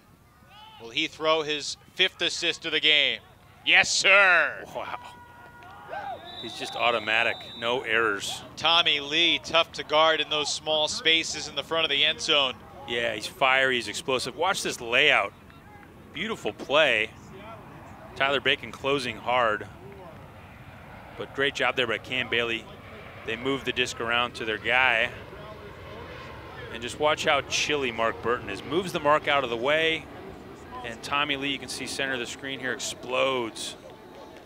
Will he throw his 5th assist of the game? Yes, sir. Wow. He's just automatic, no errors. Tommy Lee, tough to guard in those small spaces in the front of the end zone. Yeah, he's fiery, he's explosive. Watch this layout. Beautiful play. Tyler Bacon closing hard. But great job there by Cam Bailey. They move the disc around to their guy. And just watch how chilly Mark Burton is. Moves the mark out of the way. And Tommy Lee, you can see center of the screen here, explodes.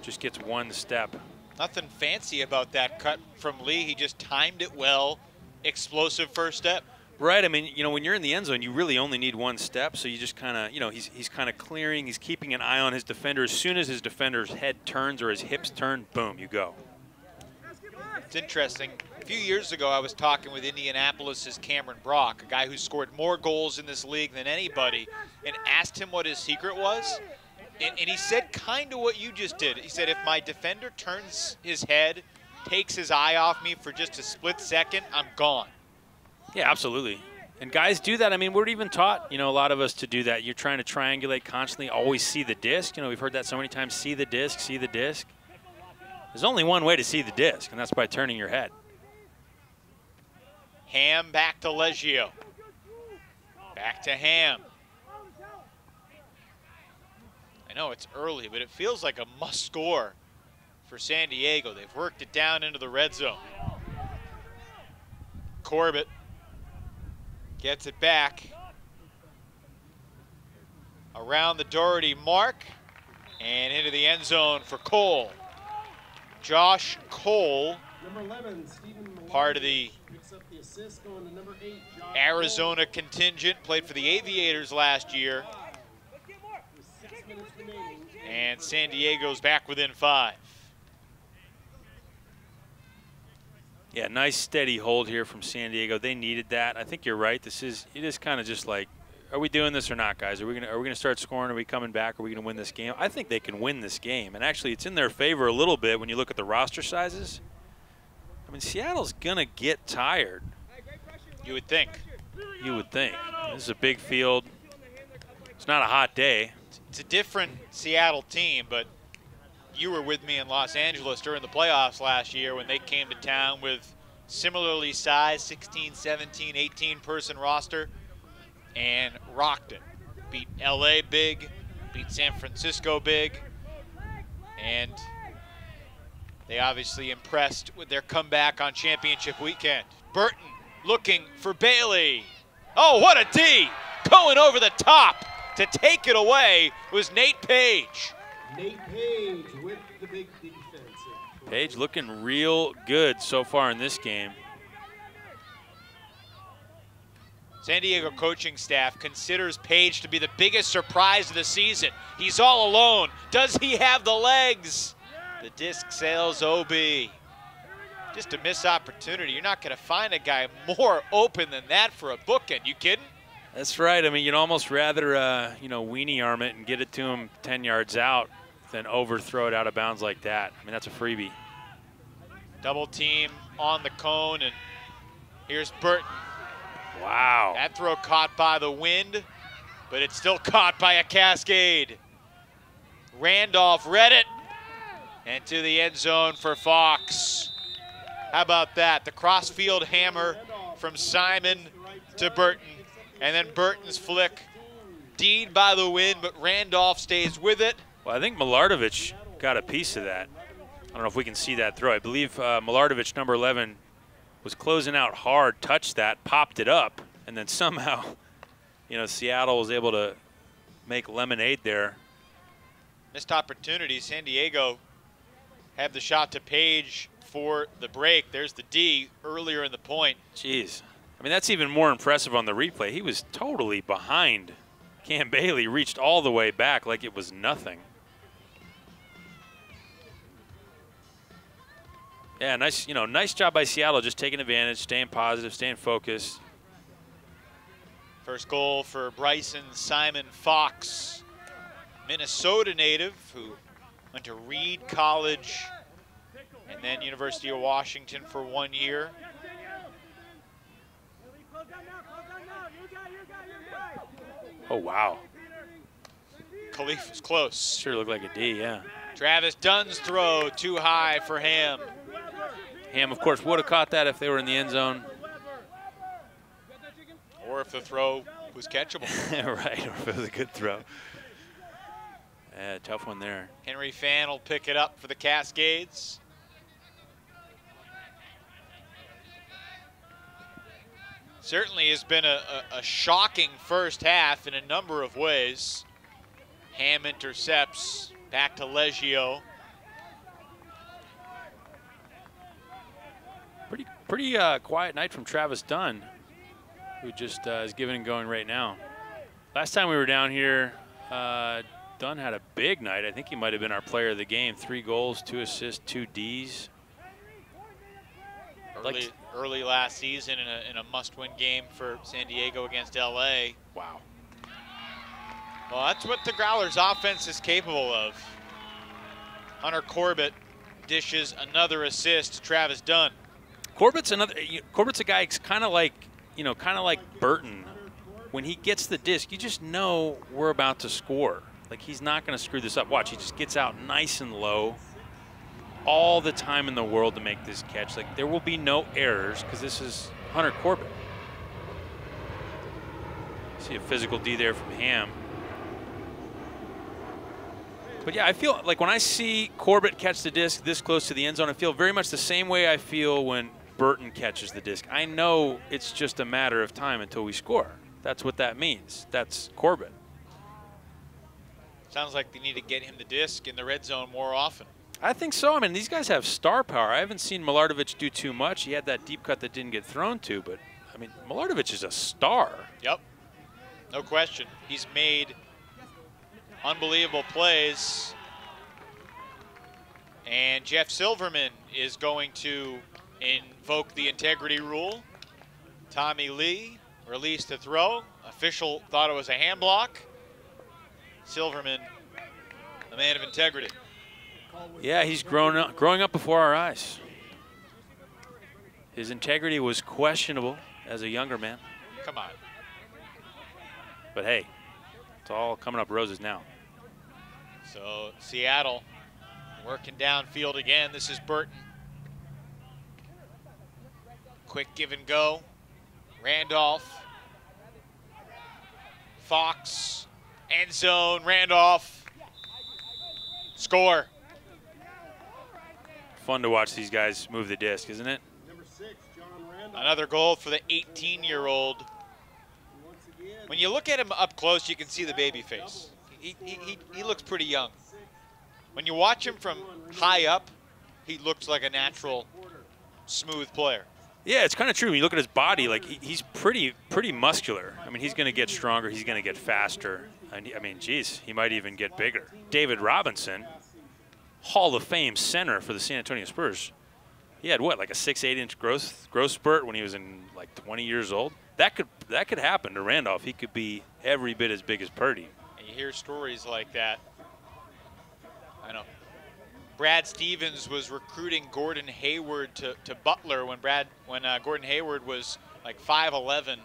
Just gets one step. Nothing fancy about that cut from Lee. He just timed it well. Explosive first step. Right, I mean, you know, when you're in the end zone, you really only need one step, so you just kind of, you know, he's kind of clearing, he's keeping an eye on his defender. As soon as his defender's head turns or his hips turn, boom, you go. It's interesting. A few years ago, I was talking with Indianapolis's Cameron Brock, a guy who scored more goals in this league than anybody, and asked him what his secret was. And he said kind of what you just did. He said, if my defender turns his head, takes his eye off me for just a split second, I'm gone. Yeah, absolutely. And guys do that. I mean, we're even taught, you know, a lot of us to do that. You're trying to triangulate constantly, always see the disc. You know, we've heard that so many times, see the disc, see the disc. There's only one way to see the disc, and that's by turning your head. Ham back to Leggio. Back to Ham. I know it's early, but it feels like a must score for San Diego. They've worked it down into the red zone. Corbett gets it back around the Doherty mark and into the end zone for Cole. Josh Cole, part of the Arizona contingent, played for the Aviators last year. And San Diego's back within 5. Yeah, nice steady hold here from San Diego. They needed that. I think you're right. It is kind of just like, are we doing this or not, guys? Are we gonna start scoring? Are we coming back? Are we gonna win this game? I think they can win this game. And actually, it's in their favor a little bit when you look at the roster sizes. I mean, Seattle's gonna get tired. You would think. You would think. This is a big field. It's not a hot day. It's a different Seattle team, but you were with me in Los Angeles during the playoffs last year when they came to town with similarly sized 16, 17, 18-person roster and rocked it. Beat LA big, beat San Francisco big, and they obviously impressed with their comeback on championship weekend. Burton looking for Bailey. Oh, what a D! Going over the top to take it away was Nate Page. Nate Page with the big defense. Page looking real good so far in this game. San Diego coaching staff considers Page to be the biggest surprise of the season. He's all alone. Does he have the legs? The disc sails OB. Just a missed opportunity. You're not going to find a guy more open than that for a bookend. You kidding? That's right. I mean, you'd almost rather, you know, weenie arm it and get it to him 10 yards out than overthrow it out of bounds like that. I mean, that's a freebie. Double team on the cone, and here's Burton. Wow. That throw caught by the wind, but it's still caught by a Cascade. Randolph read it, and to the end zone for Fox. How about that? The crossfield hammer from Simon to Burton, and then Burton's flick. D'd by the wind, but Randolph stays with it. Well, I think Milardovich got a piece of that. I don't know if we can see that throw. I believe Milardovich, number 11, was closing out hard, touched that, popped it up, and then somehow, you know, Seattle was able to make lemonade there. Missed opportunity. San Diego have the shot to Page for the break. There's the D earlier in the point. Jeez. I mean, that's even more impressive on the replay. He was totally behind. Cam Bailey reached all the way back like it was nothing. Yeah, nice, you know, nice job by Seattle, just taking advantage, staying positive, staying focused. First goal for Bryson Simon Fox, Minnesota native who went to Reed College and then University of Washington for 1 year. Oh, wow. Khalif was close. Sure looked like a D, yeah. Travis Dunn's throw too high for Ham. Ham, of course, would have caught that if they were in the end zone. Or if the throw was catchable. Right, or if it was a good throw. Tough one there. Henry Fan will pick it up for the Cascades. Certainly has been a shocking first half in a number of ways. Ham intercepts, back to Leggio. Pretty quiet night from Travis Dunn, who just is giving and going right now. Last time we were down here, Dunn had a big night. I think he might have been our player of the game. 3 goals, 2 assists, 2 Ds. Early last season in a must-win game for San Diego against LA. Wow. Well, that's what the Growlers offense is capable of. Hunter Corbett dishes another assist to Travis Dunn. Corbett's a guy kind of like, Burton. When he gets the disc, you just know we're about to score. Like, he's not going to screw this up. Watch, he just gets out nice and low. All the time in the world to make this catch. Like, there will be no errors because this is Hunter Corbett. See a physical D there from Ham. But yeah, I feel like when I see Corbett catch the disc this close to the end zone, I feel very much the same way I feel when Burton catches the disc. I know it's just a matter of time until we score. That's what that means. That's Corbett. Sounds like they need to get him the disc in the red zone more often. I think so. I mean, these guys have star power. I haven't seen Milardovich do too much. He had that deep cut that didn't get thrown to, but, I mean, Milardovich is a star. Yep, no question. He's made unbelievable plays. And Jeff Silverman is going to invoke the integrity rule. Tommy Lee released the throw. Official thought it was a hand block. Silverman, the man of integrity. Yeah, he's growing up before our eyes. His integrity was questionable as a younger man. Come on. But hey, it's all coming up roses now. So Seattle working downfield again. This is Burton. Quick give and go. Randolph. Fox. End zone. Randolph. Score. Fun to watch these guys move the disc, isn't it? Number 6, John Randolph. Another goal for the 18-year-old. When you look at him up close, you can see the baby face. He looks pretty young. When you watch him from high up, he looks like a natural, smooth player. Yeah, it's kind of true. When you look at his body, like he's pretty muscular. I mean, he's going to get stronger. He's going to get faster. And I mean, geez, he might even get bigger. David Robinson, Hall of Fame center for the San Antonio Spurs. He had what, like a 6-8 inch growth spurt when he was in like 20 years old. That could happen to Randolph. He could be every bit as big as Purdy. And you hear stories like that. I know. Brad Stevens was recruiting Gordon Hayward to Butler when Gordon Hayward was like 5'11"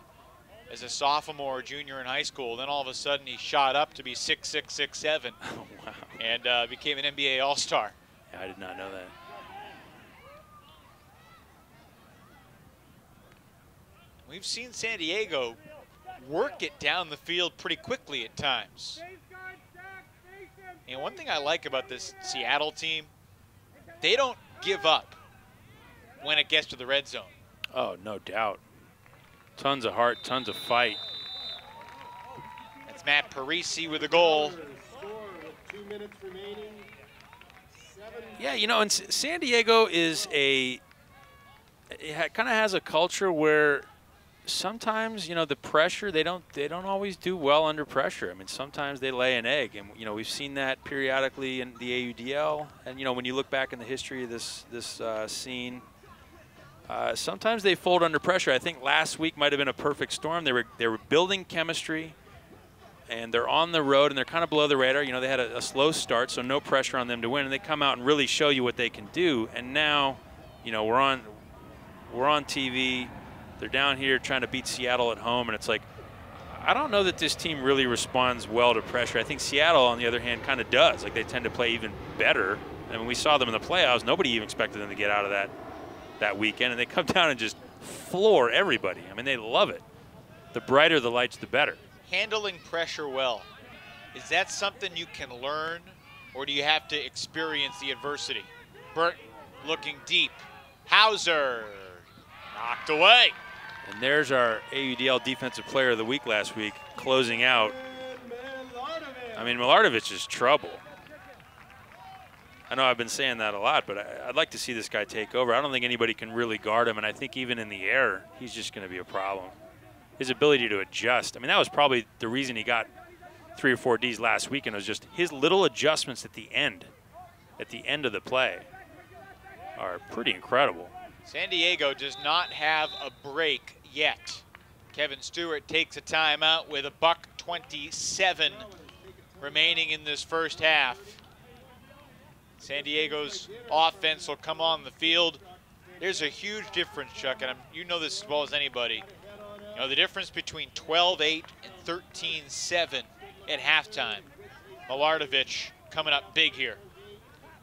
as a sophomore or junior in high school. Then all of a sudden he shot up to be 6'6", 6'7", Oh, wow. and became an NBA All-Star. Yeah, I did not know that. We've seen San Diego work it down the field pretty quickly at times. And one thing I like about this Seattle team, they don't give up when it gets to the red zone. Oh, no doubt. Tons of heart, tons of fight. That's Matt Parisi with a goal. Yeah, you know, and San Diego is it kind of has a culture where sometimes, you know, the pressure, they don't always do well under pressure. I mean, sometimes they lay an egg, and, you know, we've seen that periodically in the AUDL. And, you know, when you look back in the history of this scene, sometimes they fold under pressure. I think last week might have been a perfect storm. They were building chemistry, and they're on the road, and they're kind of below the radar. You know, they had a slow start, so no pressure on them to win, and they come out and really show you what they can do. And now, you know, we're on TV. They're down here trying to beat Seattle at home, and it's like, I don't know that this team really responds well to pressure. I think Seattle, on the other hand, kind of does. Like, they tend to play even better. And when we saw them in the playoffs, nobody even expected them to get out of that weekend. And they come down and just floor everybody. I mean, they love it. The brighter the lights, the better. Handling pressure well. Is that something you can learn, or do you have to experience the adversity? Burt looking deep. Hauser knocked away. And there's our AUDL Defensive Player of the Week last week, closing out. I mean, Milardovich is trouble. I know I've been saying that a lot, but I'd like to see this guy take over. I don't think anybody can really guard him, and I think even in the air, he's just going to be a problem. His ability to adjust. I mean, that was probably the reason he got 3 or 4 Ds last weekend, was just his little adjustments at the end of the play are pretty incredible. San Diego does not have a break yet. Kevin Stewart takes a timeout with $1:27 remaining in this first half. San Diego's offense will come on the field. There's a huge difference, Chuck, and you know this as well as anybody. You know, the difference between 12-8 and 13-7 at halftime. Milardovich coming up big here.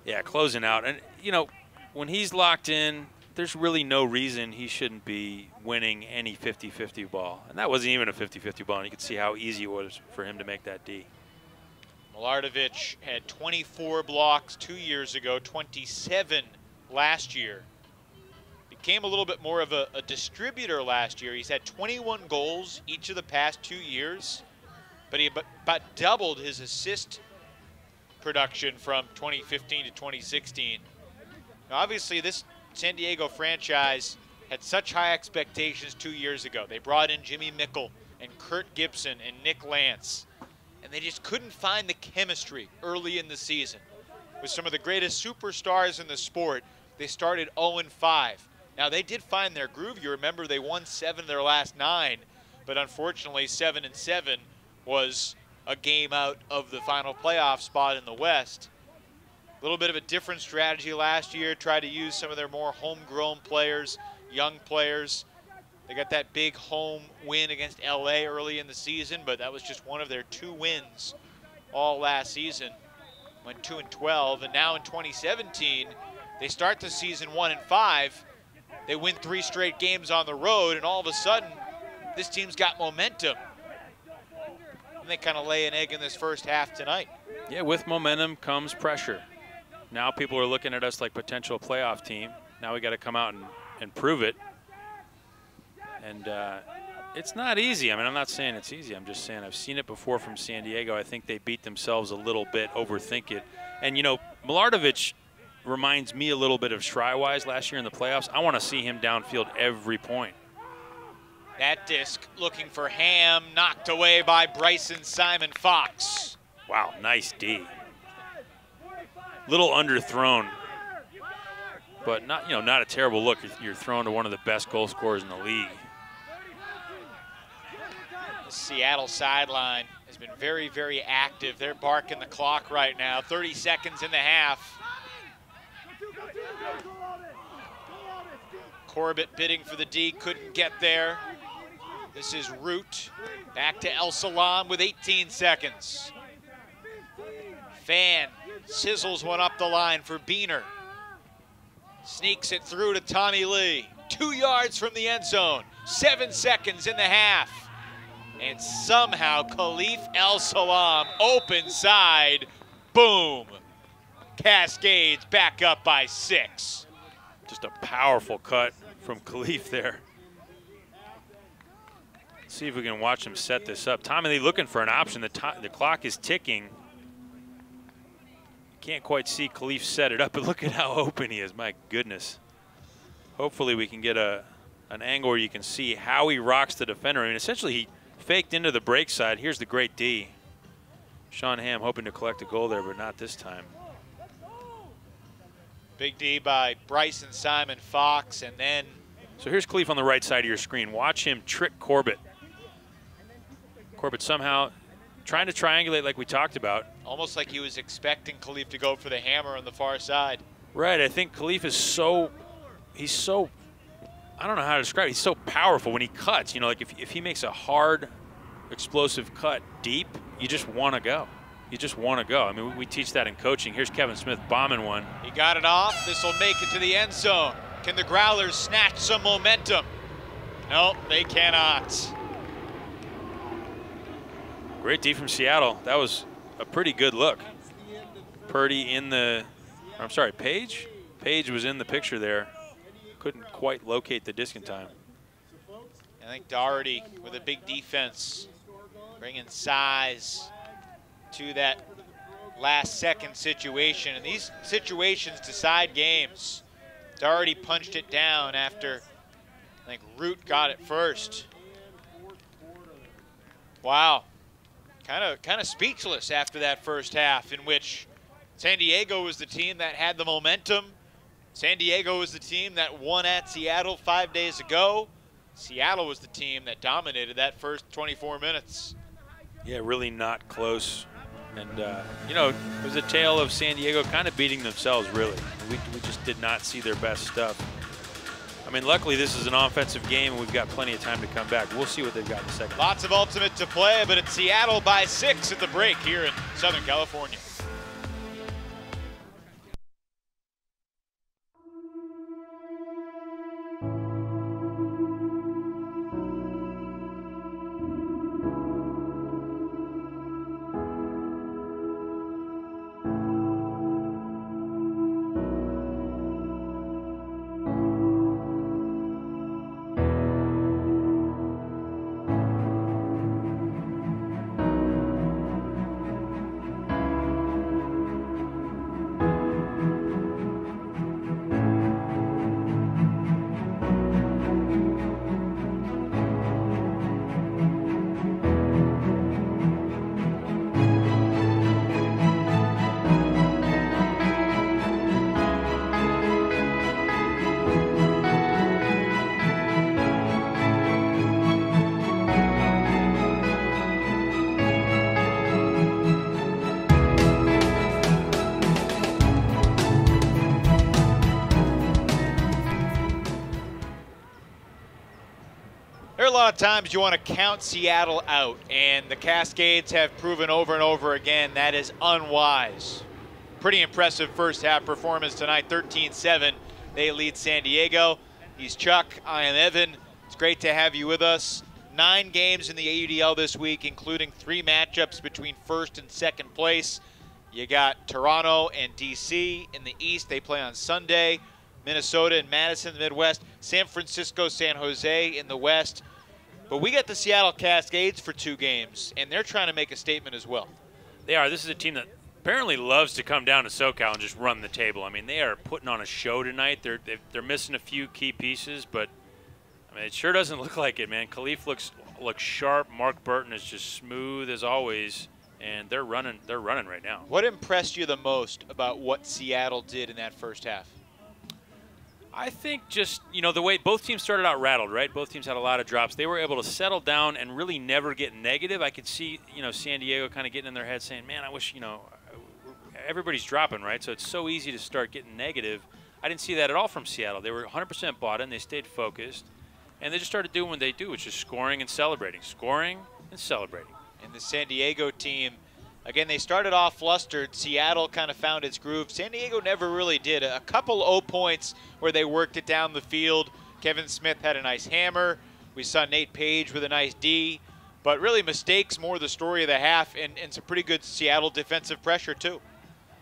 Yeah, closing out. And, you know, when he's locked in, there's really no reason he shouldn't be winning any 50-50 ball. And that wasn't even a 50-50 ball, and you could see how easy it was for him to make that D. Milardovich had 24 blocks 2 years ago, 27 last year. Became a little bit more of a distributor last year. He's had 21 goals each of the past 2 years, but he about doubled his assist production from 2015 to 2016. Now, obviously, this San Diego franchise had such high expectations 2 years ago. They brought in Jimmy Mickle and Kurt Gibson and Nick Lance, and they just couldn't find the chemistry early in the season. With some of the greatest superstars in the sport, they started 0-5. Now, they did find their groove. You remember they won 7 of their last 9, but unfortunately 7-7 was a game out of the final playoff spot in the West. A little bit of a different strategy last year, tried to use some of their more homegrown players, young players. They got that big home win against LA early in the season, but that was just one of their 2 wins all last season. Went 2-12, and now in 2017, they start the season 1-5. They win 3 straight games on the road, and all of a sudden, this team's got momentum. And they kind of lay an egg in this first half tonight. Yeah, with momentum comes pressure. Now people are looking at us like potential playoff team. Now we got to come out and prove it. And it's not easy. I mean, I'm not saying it's easy. I'm just saying I've seen it before from San Diego. I think they beat themselves a little bit, overthink it. And, you know, Milardovich reminds me a little bit of Shrywise last year in the playoffs. I want to see him downfield every point. That disc looking for Ham, knocked away by Bryson Simon Fox. Wow, nice D. Little underthrown, but not, you know, not a terrible look. You're thrown to one of the best goal scorers in the league. The Seattle sideline has been very, very active. They're barking the clock right now. 30 seconds in the half. Corbett bidding for the D, couldn't get there. This is Root. Back to El Salam with 18 seconds. Fan sizzles one up the line for Beener. Sneaks it through to Tommy Lee. 2 yards from the end zone. 7 seconds in the half. And somehow Khalif El Salam open side. Boom. Cascades back up by 6. Just a powerful cut from Khalif there. Let's see if we can watch him set this up. Tommy Lee looking for an option. The clock is ticking. Can't quite see Khalif set it up, but look at how open he is. My goodness. Hopefully we can get an angle where you can see how he rocks the defender. I mean, essentially he faked into the break side. Here's the great D. Sean Ham hoping to collect a goal there, but not this time. Big D by Bryson Simon Fox, and then... So here's Khalif on the right side of your screen. Watch him trick Corbett. Corbett somehow trying to triangulate like we talked about. Almost like he was expecting Khalif to go for the hammer on the far side. Right, I think Khalif is so, I don't know how to describe it. He's so powerful when he cuts. You know, like if he makes a hard explosive cut deep, you just want to go. You just want to go. I mean, we teach that in coaching. Here's Kevin Smith bombing one. He got it off. This will make it to the end zone. Can the Growlers snatch some momentum? No, they cannot. Great D from Seattle. That was a pretty good look. Purdy in the, I'm sorry, Page? Page was in the picture there. Couldn't quite locate the disc in time. I think Doherty with a big defense, bringing size to that last second situation. And these situations decide games. Doherty punched it down after, I think Root got it first. Wow, kind of speechless after that first half, in which San Diego was the team that had the momentum. San Diego was the team that won at Seattle 5 days ago. Seattle was the team that dominated that first 24 minutes. Yeah, really not close. And, you know, it was a tale of San Diego kind of beating themselves, really. We just did not see their best stuff. I mean, luckily this is an offensive game and we've got plenty of time to come back. We'll see what they've got in a second. Lots of ultimate to play, but it's Seattle by 6 at the break here in Southern California. There are a lot of times you want to count Seattle out, and the Cascades have proven over and over again that is unwise. Pretty impressive first half performance tonight, 13-7. They lead San Diego. He's Chuck, I am Evan. It's great to have you with us. 9 games in the AUDL this week, including 3 matchups between first and second place. You got Toronto and DC in the East. They play on Sunday. Minnesota and Madison in the Midwest. San Francisco, San Jose in the West. But we got the Seattle Cascades for 2 games, and they're trying to make a statement as well. They are. This is a team that apparently loves to come down to SoCal and just run the table. I mean, they are putting on a show tonight. They're missing a few key pieces, but I mean, it sure doesn't look like it, man. Khalif looks sharp. Mark Burton is just smooth as always, and they're running right now. What impressed you the most about what Seattle did in that first half? I think just, you know, the way both teams started out rattled, right? Both teams had a lot of drops. They were able to settle down and really never get negative. I could see, you know, San Diego kind of getting in their head saying, man, I wish, you know, everybody's dropping, right? So it's so easy to start getting negative. I didn't see that at all from Seattle. They were 100% bought in. They stayed focused. And they just started doing what they do, which is scoring and celebrating. Scoring and celebrating. And the San Diego team, again, they started off flustered. Seattle kind of found its groove. San Diego never really did. A couple O points where they worked it down the field. Kevin Smith had a nice hammer. We saw Nate Page with a nice D. But really mistakes more the story of the half, and some pretty good Seattle defensive pressure too.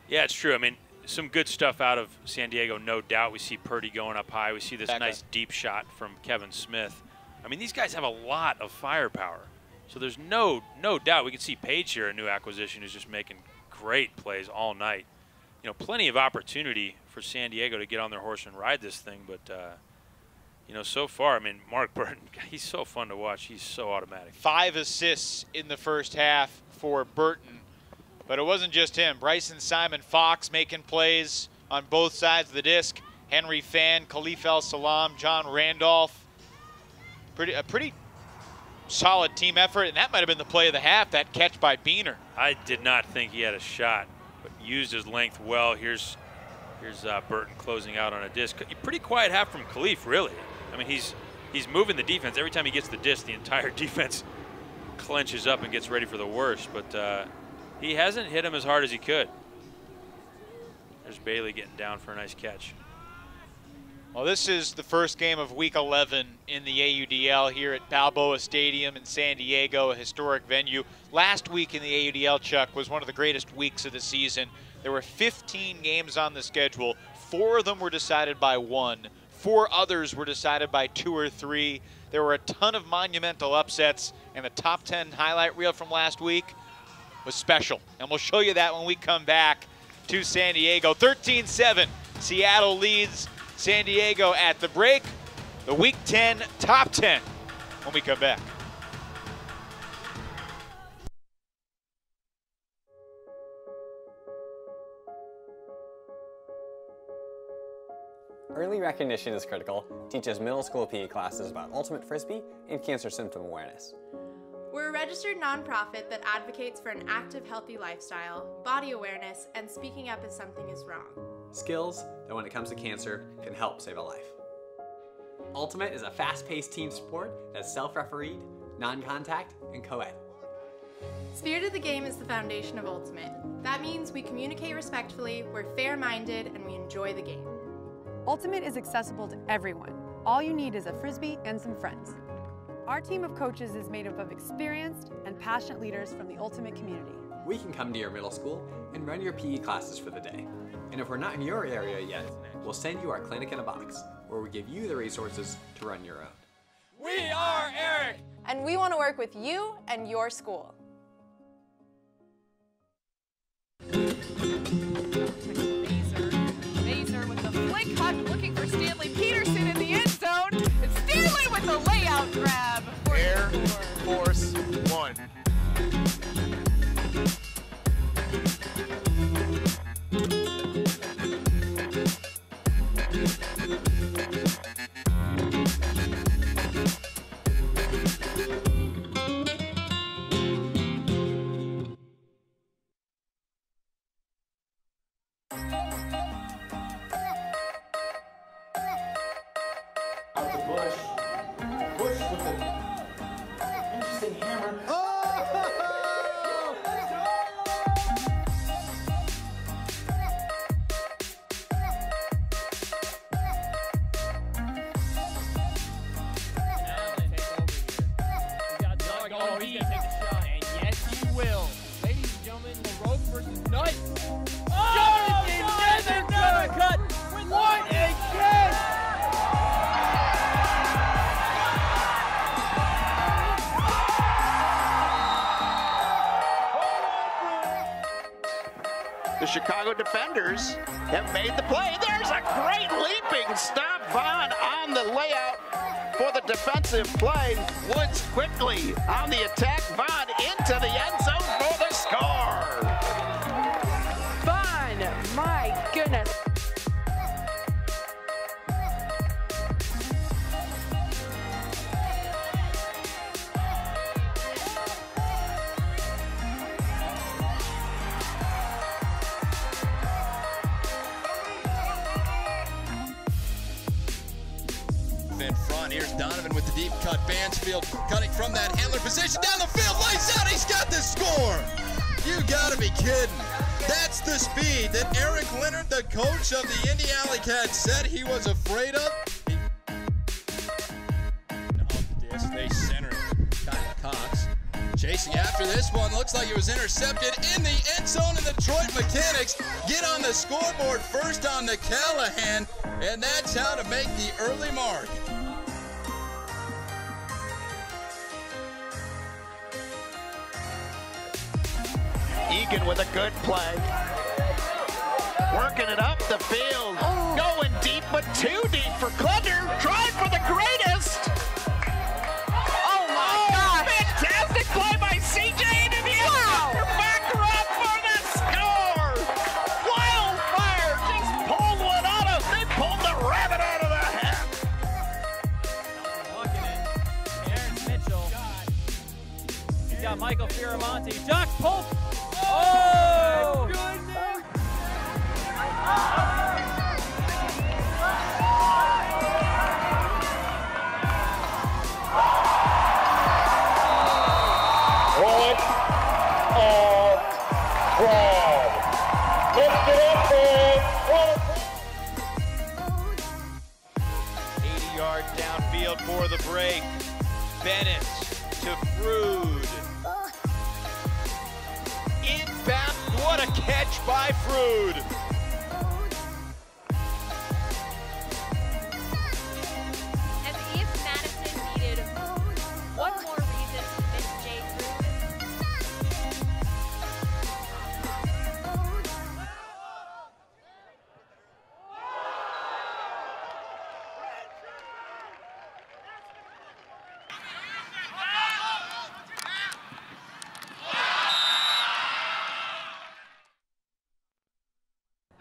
Yeah, it's true. I mean, some good stuff out of San Diego, no doubt. We see Purdy going up high. We see this nice deep shot from Kevin Smith. I mean, these guys have a lot of firepower. So there's no doubt. We can see Page here, a new acquisition, is just making great plays all night. You know, plenty of opportunity for San Diego to get on their horse and ride this thing. But, you know, so far, I mean, Mark Burton, he's so fun to watch. He's so automatic. 5 assists in the first half for Burton. But it wasn't just him. Bryson Simon Fox making plays on both sides of the disc. Henry Fan, Khalif El-Salam, John Randolph. A pretty solid team effort, and that might have been the play of the half, that catch by Beener. I did not think he had a shot, but used his length well. Here's Burton closing out on a disc. Pretty quiet half from Khalif, really. I mean, he's moving the defense. Every time he gets the disc, the entire defense clenches up and gets ready for the worst, but he hasn't hit him as hard as he could. There's Bailey getting down for a nice catch. Well, this is the first game of Week 11 in the AUDL here at Balboa Stadium in San Diego, a historic venue. Last week in the AUDL, Chuck, was one of the greatest weeks of the season. There were 15 games on the schedule. 4 of them were decided by 1. 4 others were decided by 2 or 3. There were a ton of monumental upsets, and the top 10 highlight reel from last week was special. And we'll show you that when we come back to San Diego. 13-7, Seattle leads San Diego at the break. The Week 10 top 10 when we come back. Early recognition is critical. Teaches middle school PE classes about ultimate Frisbee and cancer symptom awareness. We're a registered nonprofit that advocates for an active, healthy lifestyle, body awareness, and speaking up if something is wrong. Skills that when it comes to cancer can help save a life. Ultimate is a fast-paced team sport that's self-refereed, non-contact, and co-ed. Spirit of the game is the foundation of Ultimate. That means we communicate respectfully, we're fair-minded, and we enjoy the game. Ultimate is accessible to everyone. All you need is a Frisbee and some friends. Our team of coaches is made up of experienced and passionate leaders from the Ultimate community. We can come to your middle school and run your PE classes for the day. And if we're not in your area yet, we'll send you our clinic in a box, where we give you the resources to run your own. We are Eric! And we want to work with you and your school. Mazer with the flick huck looking for Stanley Peterson in the end zone. And Stanley with the layout grab. Air Force One. Out the bush. Bush with the interesting hammer. The Chicago defenders have made the play. There's a great leaping stop. Vaughn on the layout for the defensive play. Woods quickly on the attack. Vaughn into the end zone for the score. Vaughn, my goodness. In front, here's Donovan with the deep cut. Bansfield cutting from that handler position down the field, lights out, he's got the score! You gotta be kidding. That's the speed that Eric Leonard, the coach of the Indy AlleyCats, said he was afraid of. This, they center Kyle Cox. Chasing after this one, looks like it was intercepted in the end zone, and the Detroit Mechanix get on the scoreboard first on the Callahan, and that's how to make the early mark. Egan with a good play. Working it up the field. Going deep, but too deep for Clunder. Trying for the greatest. Oh my God. Fantastic play by CJ into the end zone. Back up for the score. Wildfire just pulled one out of. They pulled the rabbit out of the hat. Aaron Mitchell. He's got Michael Fioramonte. Jock Polk. Oh! the break. Bennett to Frood. Inbound, what a catch by Frood. And if Madison needed one more reason to miss Jay Frood,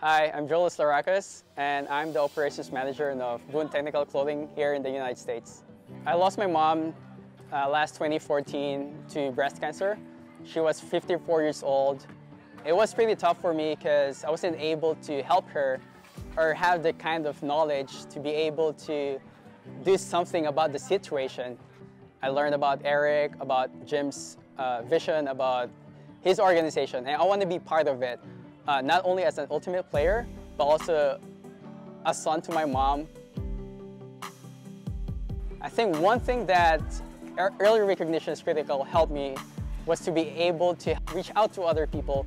Hi, I'm Joel Larakis, and I'm the operations manager of Boone Technical Clothing here in the United States. I lost my mom last 2014 to breast cancer. She was 54 years old. It was pretty tough for me because I wasn't able to help her or have the kind of knowledge to be able to do something about the situation. I learned about Eric, about Jim's vision, about his organization, and I want to be part of it. Not only as an ultimate player, but also a son to my mom. I think one thing that early recognition is critical helped me was to be able to reach out to other people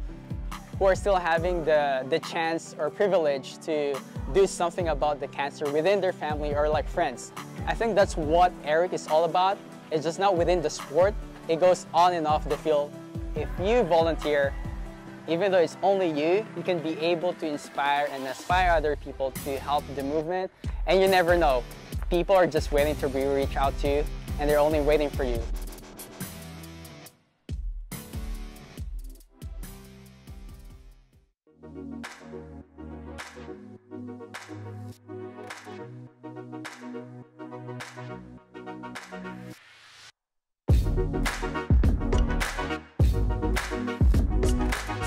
who are still having the chance or privilege to do something about the cancer within their family or like friends. I think that's what Eric is all about. It's just not within the sport. It goes on and off the field. If you volunteer, even though it's only you can be able to inspire and aspire other people to help the movement. And you never know. People are just waiting to be reached out to, and they're only waiting for you.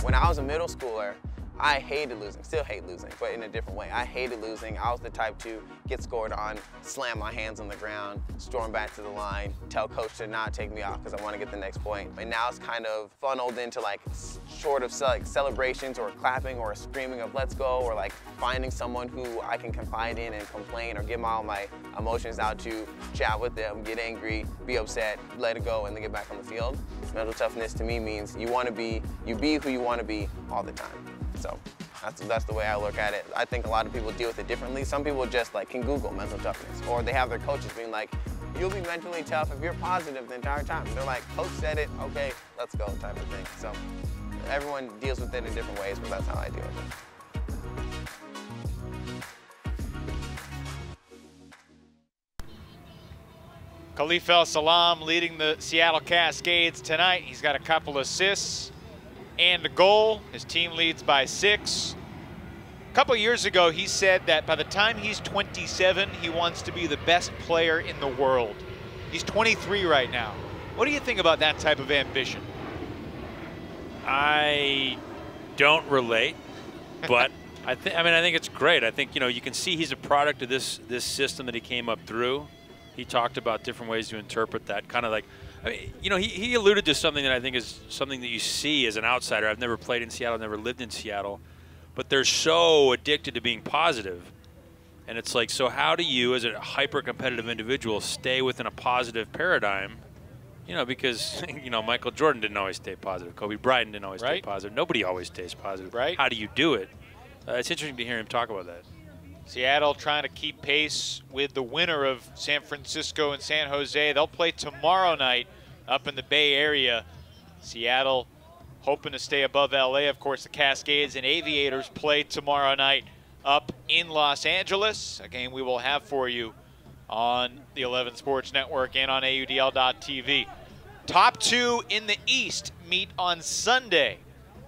When I was a middle schooler, I hated losing, still hate losing, but in a different way. I hated losing. I was the type to get scored on, slam my hands on the ground, storm back to the line, tell coach to not take me off because I want to get the next point. And now it's kind of funneled into like sort of like celebrations or clapping or screaming of let's go, or like finding someone who I can confide in and complain or get all my emotions out to, chat with them, get angry, be upset, let it go, and then get back on the field. Mental toughness to me means you be who you want to be all the time. So that's the way I look at it. I think a lot of people deal with it differently. Some people just like can Google mental toughness, or they have their coaches being like, you'll be mentally tough if you're positive the entire time. They're like, coach said it, okay, let's go type of thing. So everyone deals with it in different ways, but that's how I deal with it. Khalif El-Salam leading the Seattle Cascades tonight. He's got a couple assists and a goal. His team leads by 6. A couple years ago, he said that by the time he's 27, he wants to be the best player in the world. He's 23 right now. What do you think about that type of ambition? I don't relate, but I think it's great. I think, you can see he's a product of this system that he came up through. He talked about different ways to interpret that, kind of like, he alluded to something that I think is something that you see as an outsider. I've never played in Seattle, never lived in Seattle, but they're so addicted to being positive. And it's like, so how do you, as a hyper-competitive individual, stay within a positive paradigm? Because, Michael Jordan didn't always stay positive. Kobe Bryant didn't always stay positive. Nobody always stays positive. Right. How do you do it? It's interesting to hear him talk about that. Seattle trying to keep pace with the winner of San Francisco and San Jose. They'll play tomorrow night up in the Bay Area. Seattle hoping to stay above LA. Of course, the Cascades and Aviators play tomorrow night up in Los Angeles, a game we will have for you on the 11 Sports Network and on AUDL.tv. Top 2 in the East meet on Sunday.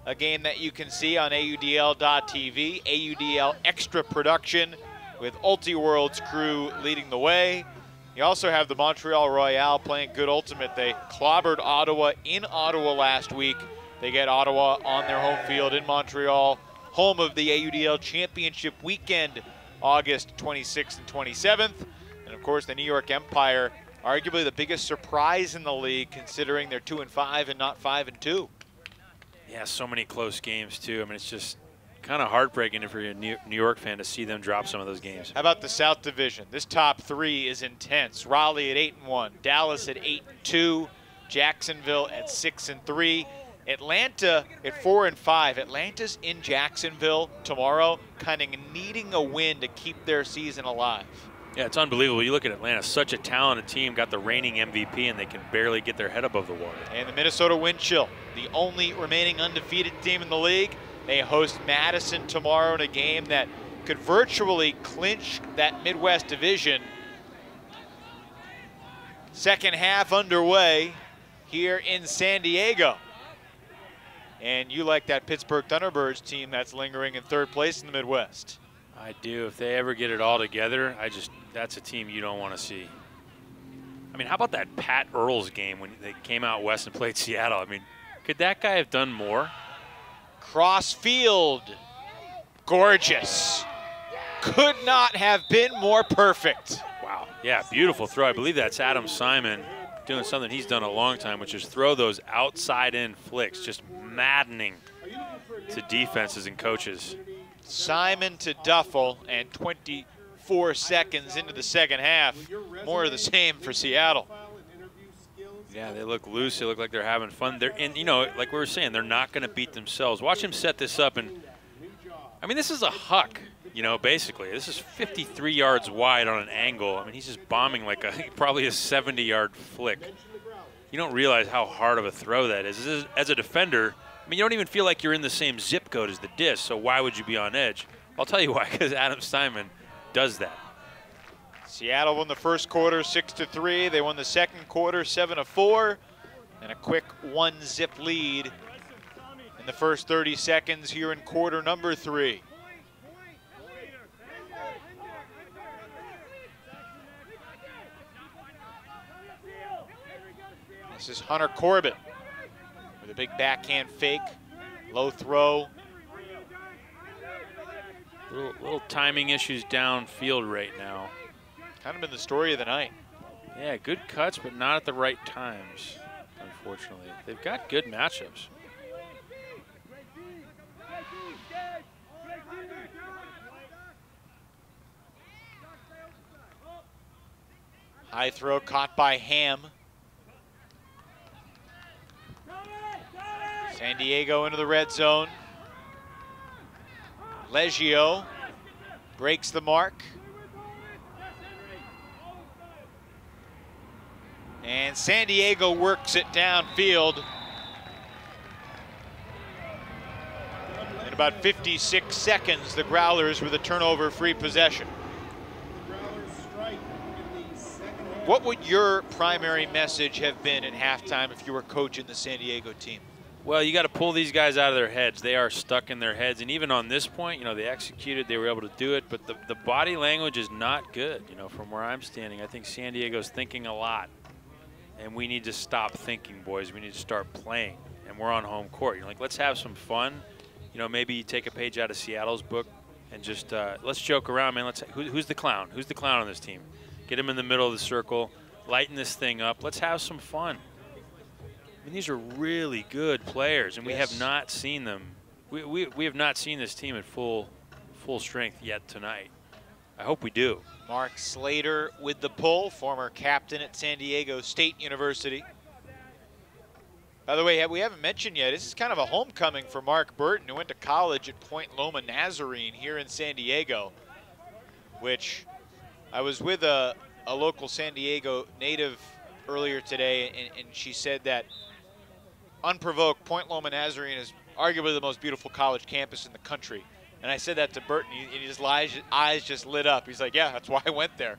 A game that you can see on AUDL.tv, AUDL Extra Production with Ultiworld's crew leading the way. You also have the Montreal Royale playing good ultimate. They clobbered Ottawa in Ottawa last week. They get Ottawa on their home field in Montreal, home of the AUDL Championship weekend, August 26th and 27th. And of course, the New York Empire, arguably the biggest surprise in the league, considering they're 2-5 and not 5-2. Yeah, so many close games too. It's just kind of heartbreaking if you're a New York fan to see them drop some of those games. How about the South Division? This top three is intense. Raleigh at 8-1, Dallas at 8-2, Jacksonville at 6-3, Atlanta at 4-5. Atlanta's in Jacksonville tomorrow, kind of needing a win to keep their season alive. Yeah, it's unbelievable. You look at Atlanta, such a talented team, got the reigning MVP, and they can barely get their head above the water. And the Minnesota Wind Chill, the only remaining undefeated team in the league. They host Madison tomorrow in a game that could virtually clinch that Midwest division. Second half underway here in San Diego. And you like that Pittsburgh Thunderbirds team that's lingering in third place in the Midwest. I do. If they ever get it all together, that's a team you don't want to see. I mean, how about that Pat Earls game when they came out west and played Seattle? I mean, could that guy have done more? Cross field, gorgeous. Could not have been more perfect. Wow, yeah, beautiful throw. I believe that's Adam Simon doing something he's done a long time, which is throw those outside-in flicks, just maddening to defenses and coaches. Simon to Duffel, and 24 seconds into the second half, more of the same for Seattle. Yeah, they look loose. They look like they're having fun. They're in, you know, like we were saying, they're not going to beat themselves. Watch him set this up, and I mean, this is a huck, you know, basically. This is 53 yards wide on an angle. I mean, he's just bombing like probably a 70-yard flick. You don't realize how hard of a throw that is. As a defender, I mean, you don't even feel like you're in the same zip code as the disc, so why would you be on edge? I'll tell you why, because Adam Simon does that. Seattle won the first quarter 6-3. They won the second quarter 7-4, and a quick 1-zip lead in the first 30 seconds here in quarter number 3. This is Hunter Corbett with a big backhand fake, low throw. Little timing issues downfield right now. Kind of been the story of the night. Yeah, good cuts, but not at the right times, unfortunately. They've got good matchups. High throw caught by Ham. San Diego into the red zone. Leggio breaks the mark. And San Diego works it downfield. In about 56 seconds, the Growlers with a turnover-free possession. What would your primary message have been at halftime if you were coaching the San Diego team? Well, you got to pull these guys out of their heads. They are stuck in their heads. And even on this point, you know, they executed, they were able to do it, but the body language is not good. You know, from where I'm standing, I think San Diego's thinking a lot. And we need to stop thinking, boys. We need to start playing. And we're on home court. You're like, let's have some fun. You know, maybe take a page out of Seattle's book and just let's joke around, man. Who's the clown? Who's the clown on this team? Get him in the middle of the circle, lighten this thing up. Let's have some fun. I mean, these are really good players, and we have not seen them. We have not seen this team at full strength yet tonight. I hope we do. Mark Slater with the pull, former captain at San Diego State University. By the way, we haven't mentioned yet, this is kind of a homecoming for Mark Burton, who went to college at Point Loma Nazarene here in San Diego, which I was with a local San Diego native earlier today, and she said that unprovoked, Point Loma Nazarene is arguably the most beautiful college campus in the country. And I said that to Burton, and his eyes just lit up. He's like, yeah, that's why I went there.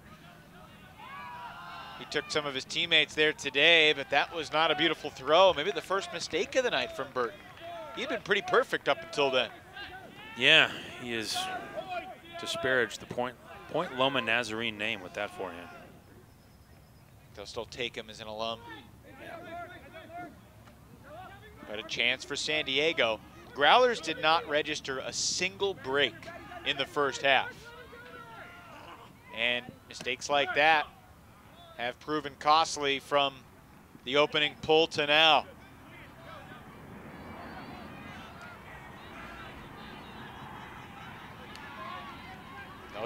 He took some of his teammates there today, but that was not a beautiful throw. Maybe the first mistake of the night from Burton. He'd been pretty perfect up until then. Yeah, he has disparaged the Point Loma Nazarene name with that forehand. They'll still take him as an alum. But a chance for San Diego. Growlers did not register a single break in the first half. And mistakes like that have proven costly from the opening pull to now.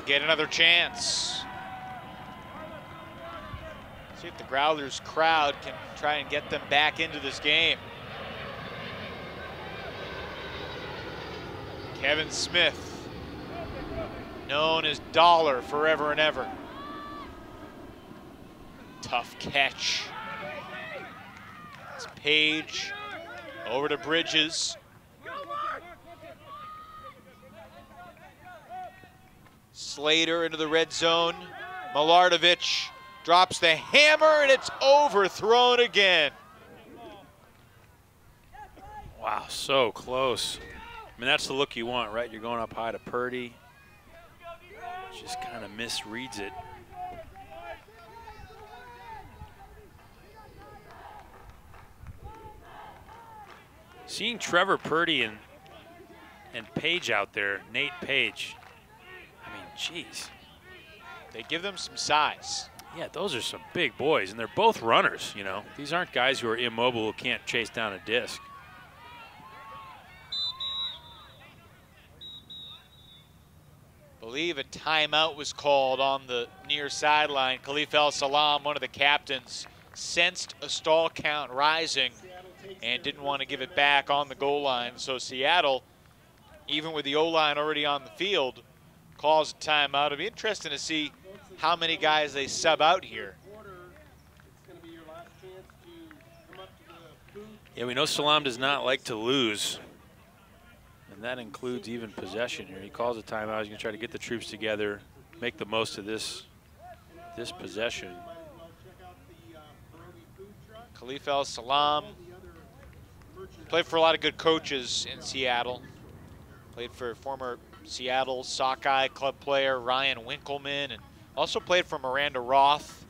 will get another chance. See if the Growlers crowd can try and get them back into this game. Kevin Smith, known as Dollar forever and ever. Tough catch. It's Page over to Bridges. Slater into the red zone. Milardovich drops the hammer and it's overthrown again. Wow, so close. I mean, that's the look you want, right? You're going up high to Purdy. Just kind of misreads it. Seeing Trevor Purdy and Page out there, Nate Page, I mean, geez. They give them some size. Yeah, those are some big boys, and they're both runners, you know. These aren't guys who are immobile who can't chase down a disc. Believe a timeout was called on the near sideline. Khalif El-Salam, one of the captains, sensed a stall count rising and didn't want to give it back on the goal line. So Seattle, even with the O-line already on the field, calls a timeout. It'll be interesting to see how many guys they sub out here. Yeah, we know Salam does not like to lose, and that includes even possession here. He calls a timeout. He's going to try to get the troops together, make the most of this possession. Khalif El-Salam played for a lot of good coaches in Seattle. Played for former Seattle Sockeye club player Ryan Winkleman, and also played for Miranda Roth,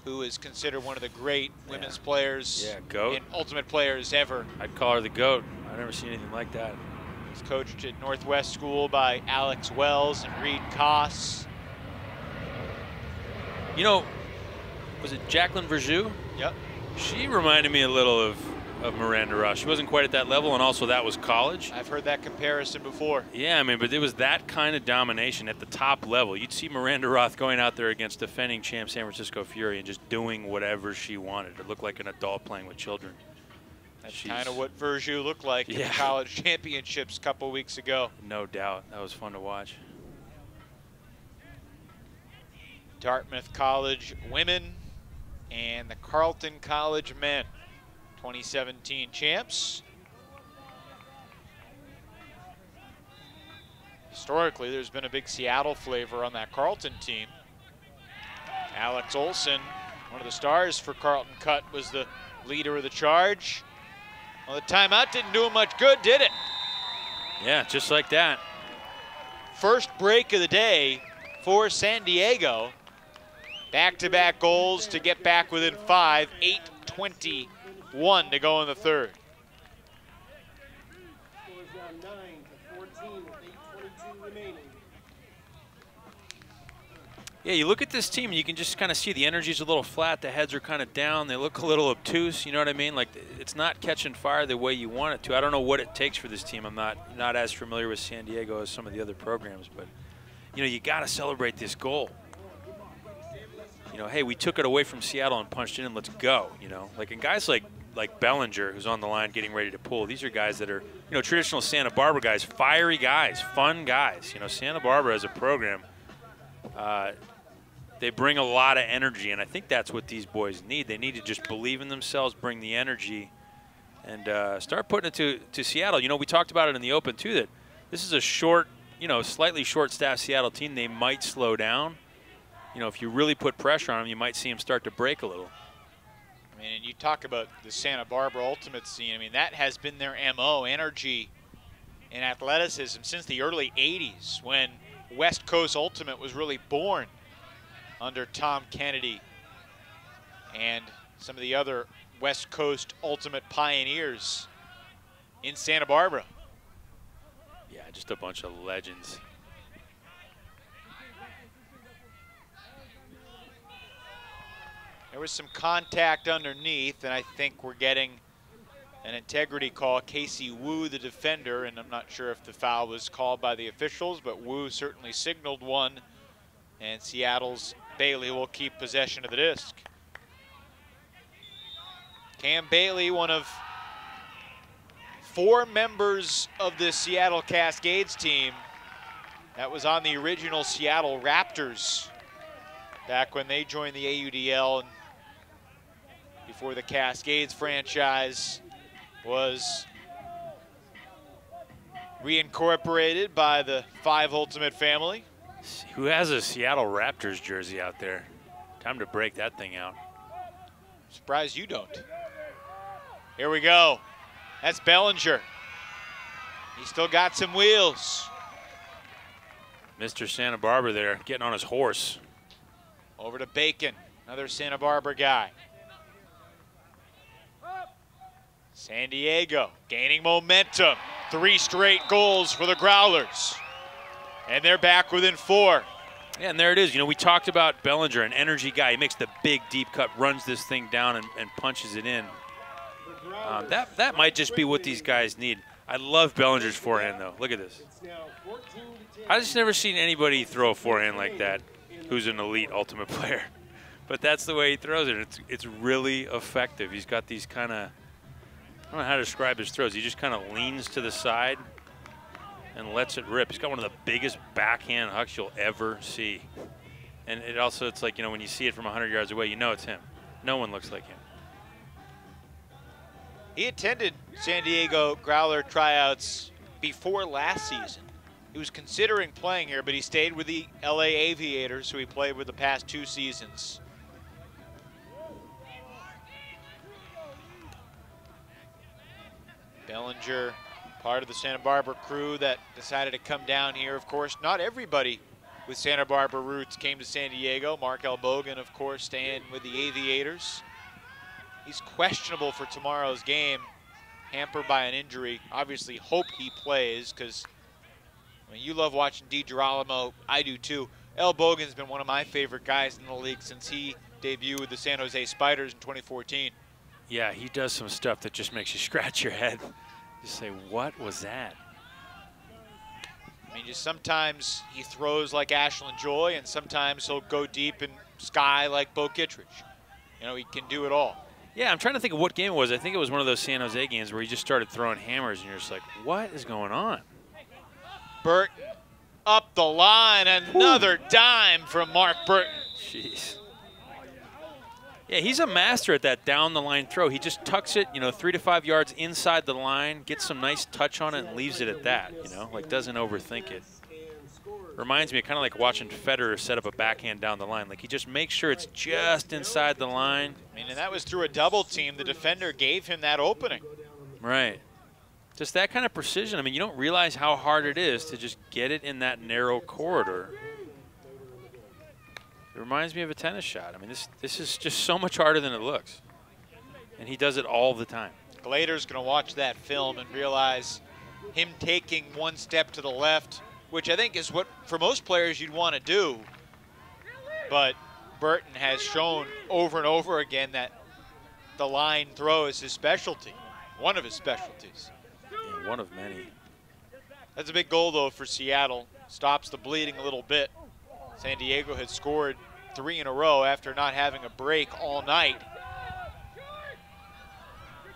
who is considered one of the great women's players GOAT. and ultimate players ever. I'd call her the GOAT. I've never seen anything like that. He's coached at Northwest School by Alex Wells and Reed Koss. You know, was it Jacqueline Verjou? Yep. She reminded me a little of Miranda Roth. She wasn't quite at that level, and also that was college. I've heard that comparison before. Yeah, I mean, but it was that kind of domination at the top level. You'd see Miranda Roth going out there against defending champ San Francisco Fury and just doing whatever she wanted. It looked like an adult playing with children. That's kind of what Verjou looked like in the college championships a couple weeks ago. No doubt. That was fun to watch. Dartmouth College women and the Carleton College men, 2017 champs. Historically, there's been a big Seattle flavor on that Carleton team. Alex Olson, one of the stars for Carleton Cut, was the leader of the charge. Well, the timeout didn't do him much good, did it? Yeah, just like that. First break of the day for San Diego. Back-to-back goals to get back within 5, 8:21 to go in the third. Yeah, you look at this team and you can just kind of see the energy's a little flat, the heads are kind of down, they look a little obtuse, you know what I mean? Like, it's not catching fire the way you want it to. I don't know what it takes for this team. I'm not as familiar with San Diego as some of the other programs, but, you know, you got to celebrate this goal. You know, hey, we took it away from Seattle and punched it in, let's go, you know? Like, and guys like Bellinger, who's on the line getting ready to pull, these are guys that are, you know, traditional Santa Barbara guys, fiery guys, fun guys. You know, Santa Barbara as a program, they bring a lot of energy, and I think that's what these boys need. They need to just believe in themselves, bring the energy, and start putting it to Seattle. You know, we talked about it in the Open, too, that this is a short, you know, slightly short-staffed Seattle team. They might slow down. You know, if you really put pressure on them, you might see them start to break a little. I mean, and you talk about the Santa Barbara Ultimate scene. I mean, that has been their MO, energy and athleticism, since the early 80s when West Coast Ultimate was really born under Tom Kennedy and some of the other West Coast Ultimate pioneers in Santa Barbara. Yeah, just a bunch of legends. There was some contact underneath, and I think we're getting an integrity call. Casey Wu, the defender, and I'm not sure if the foul was called by the officials, but Wu certainly signaled one And Seattle's Bailey will keep possession of the disc. Cam Bailey, one of 4 members of the Seattle Cascades team that was on the original Seattle Raptors back when they joined the AUDL and before the Cascades franchise was reincorporated by the 5 Ultimate family. Who has a Seattle Raptors jersey out there? Time to break that thing out. Surprised you don't. Here we go. That's Bellinger. He's still got some wheels. Mr. Santa Barbara there, getting on his horse. Over to Bacon, another Santa Barbara guy. San Diego gaining momentum. 3 straight goals for the Growlers. And they're back within 4. Yeah, and there it is. You know, we talked about Bellinger, an energy guy. He makes the big, deep cut, runs this thing down and punches it in. That might just be what these guys need. I love Bellinger's forehand, though. Look at this. I've just never seen anybody throw a forehand like that who's an elite Ultimate player. But that's the way he throws it. It's really effective. He's got these kind of, I don't know how to describe his throws. He just kind of leans to the side and lets it rip. He's got one of the biggest backhand hucks you'll ever see. And it also, it's like, you know, when you see it from 100 yards away, you know it's him. No one looks like him. He attended San Diego Growler tryouts before last season. He was considering playing here, but he stayed with the LA Aviators, who he played with the past 2 seasons. Bellinger, part of the Santa Barbara crew that decided to come down here. Of course, not everybody with Santa Barbara roots came to San Diego. Mark Bogan, of course, staying with the Aviators. He's questionable for tomorrow's game, hampered by an injury. Obviously, hope he plays, because I mean, you love watching DiGirolamo. I do too. Bogan's been one of my favorite guys in the league since he debuted with the San Jose Spiders in 2014. Yeah, he does some stuff that just makes you scratch your head. Just say, what was that? I mean, just sometimes he throws like Ashland Joy, and sometimes he'll go deep in sky like Bo Kittredge. You know, he can do it all. Yeah, I'm trying to think of what game it was. I think it was one of those San Jose games where he just started throwing hammers, and you're just like, what is going on? Burton up the line, another dime from Mark Burton. Jeez. Yeah, he's a master at that down-the-line throw. He just tucks it, you know, 3 to 5 yards inside the line, gets some nice touch on it, and leaves it at that, you know, like doesn't overthink it. Reminds me of kind of like watching Federer set up a backhand down the line. Like, he just makes sure it's just inside the line. I mean, and that was through a double team. The defender gave him that opening. Right. Just that kind of precision. I mean, you don't realize how hard it is to just get it in that narrow corridor. It reminds me of a tennis shot. I mean, this is just so much harder than it looks. And he does it all the time. Glader's going to watch that film and realize him taking 1 step to the left, which I think is what, for most players, you'd want to do. But Burton has shown over and over again that the line throw is his specialty, one of his specialties. Yeah, one of many. That's a big goal, though, for Seattle. Stops the bleeding a little bit. San Diego had scored 3 in a row after not having a break all night.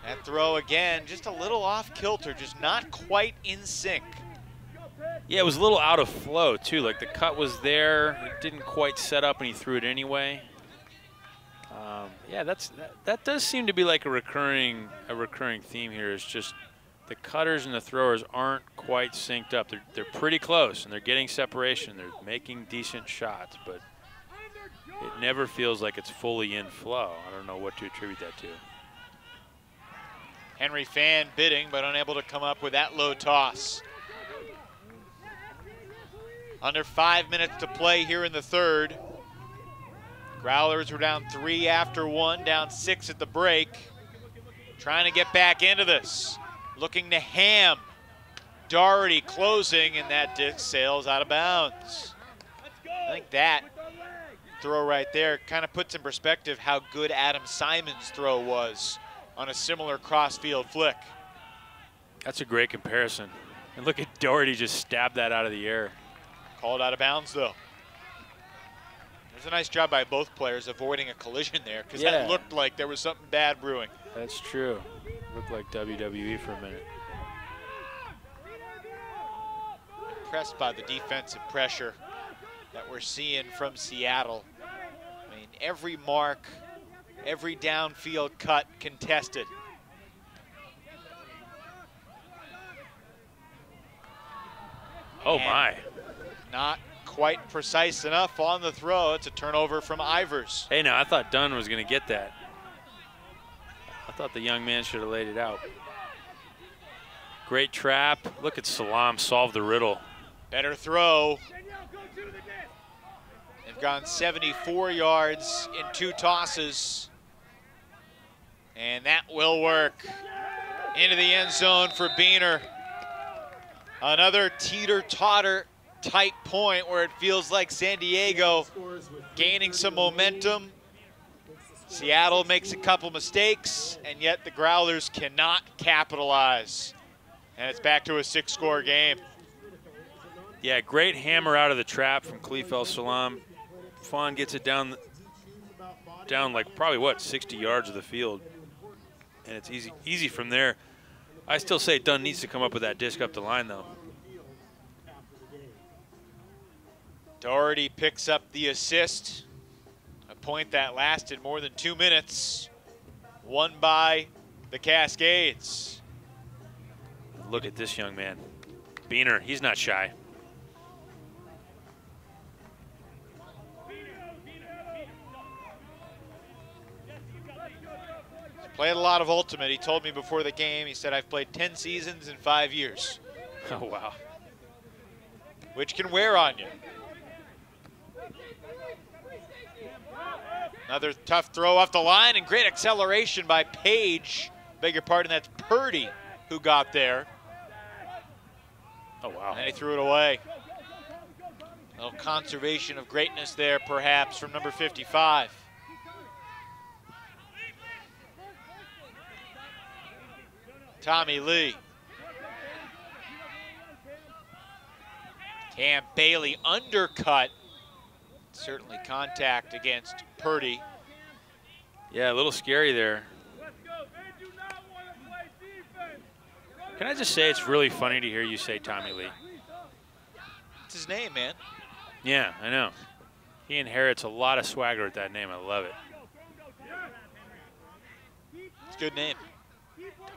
That throw again, just a little off kilter, just not quite in sync. Yeah, it was a little out of flow too. Like, the cut was there, it didn't quite set up, and he threw it anyway. Yeah, that does seem to be like a recurring theme here. Is just the cutters and the throwers aren't quite synced up. They're pretty close, and they're getting separation. They're making decent shots, but it never feels like it's fully in flow. I don't know what to attribute that to. Henry Fan bidding, but unable to come up with that low toss. Under 5 minutes to play here in the third. Growlers were down 3 after 1, down 6 at the break. Trying to get back into this. Looking to Ham. Doherty closing, and that disc sails out of bounds. I think that throw right there kind of puts in perspective how good Adam Simon's throw was on a similar cross-field flick. That's a great comparison. And look at Doherty just stab that out of the air. Called out of bounds, though. It's a nice job by both players avoiding a collision there, because Yeah. that looked like there was something bad brewing. That's true. Looked like WWE for a minute. Impressed by the defensive pressure that we're seeing from Seattle. I mean, every mark, every downfield cut contested. Oh, And my. Not quite precise enough on the throw. It's a turnover from Ivers. Hey, now, I thought Dunn was going to get that. I thought the young man should have laid it out. Great trap. Look at Salam solve the riddle. Better throw. They've gone 74 yards in 2 tosses. And that will work. Into the end zone for Beaner. Another teeter-totter type point where it feels like San Diego gaining some momentum. Seattle makes a couple mistakes, and yet the Growlers cannot capitalize. And it's back to a 6-score game. Yeah, great hammer out of the trap from Khalif El Salam. Fawn gets it down like probably, what, 60 yards of the field. And it's easy from there. I still say Dunn needs to come up with that disc up the line, though. Doherty picks up the assist. A point that lasted more than 2 minutes. Won by the Cascades. Look at this young man. Beaner, he's not shy. Played a lot of Ultimate. He told me before the game, he said, I've played 10 seasons in 5 years. Oh, wow. Which can wear on you. Another tough throw off the line, and great acceleration by Page. Beg your pardon, that's Purdy who got there. Oh, wow. And he threw it away. A little conservation of greatness there, perhaps, from number 55. Tommy Lee. Cam Bailey undercut. Certainly contact against Purdy. Yeah, a little scary there. Can I just say it's really funny to hear you say Tommy Lee? It's his name, man. Yeah, I know. He inherits a lot of swagger with that name. I love it. It's a good name.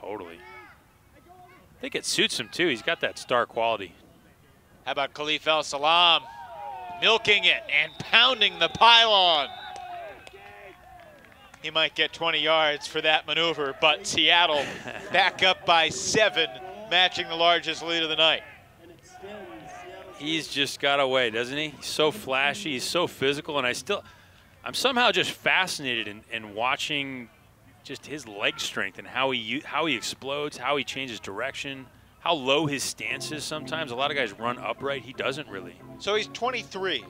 Totally. I think it suits him, too. He's got that star quality. How about Khalif El Salam? Milking it and pounding the pylon. He might get 20 yards for that maneuver, but Seattle back up by 7, matching the largest lead of the night. He's just got away, doesn't he? He's so flashy, he's so physical, and I'm somehow just fascinated in watching just his leg strength and how he explodes, how he changes direction, how low his stance is sometimes. A lot of guys run upright. He doesn't really. So he's 23.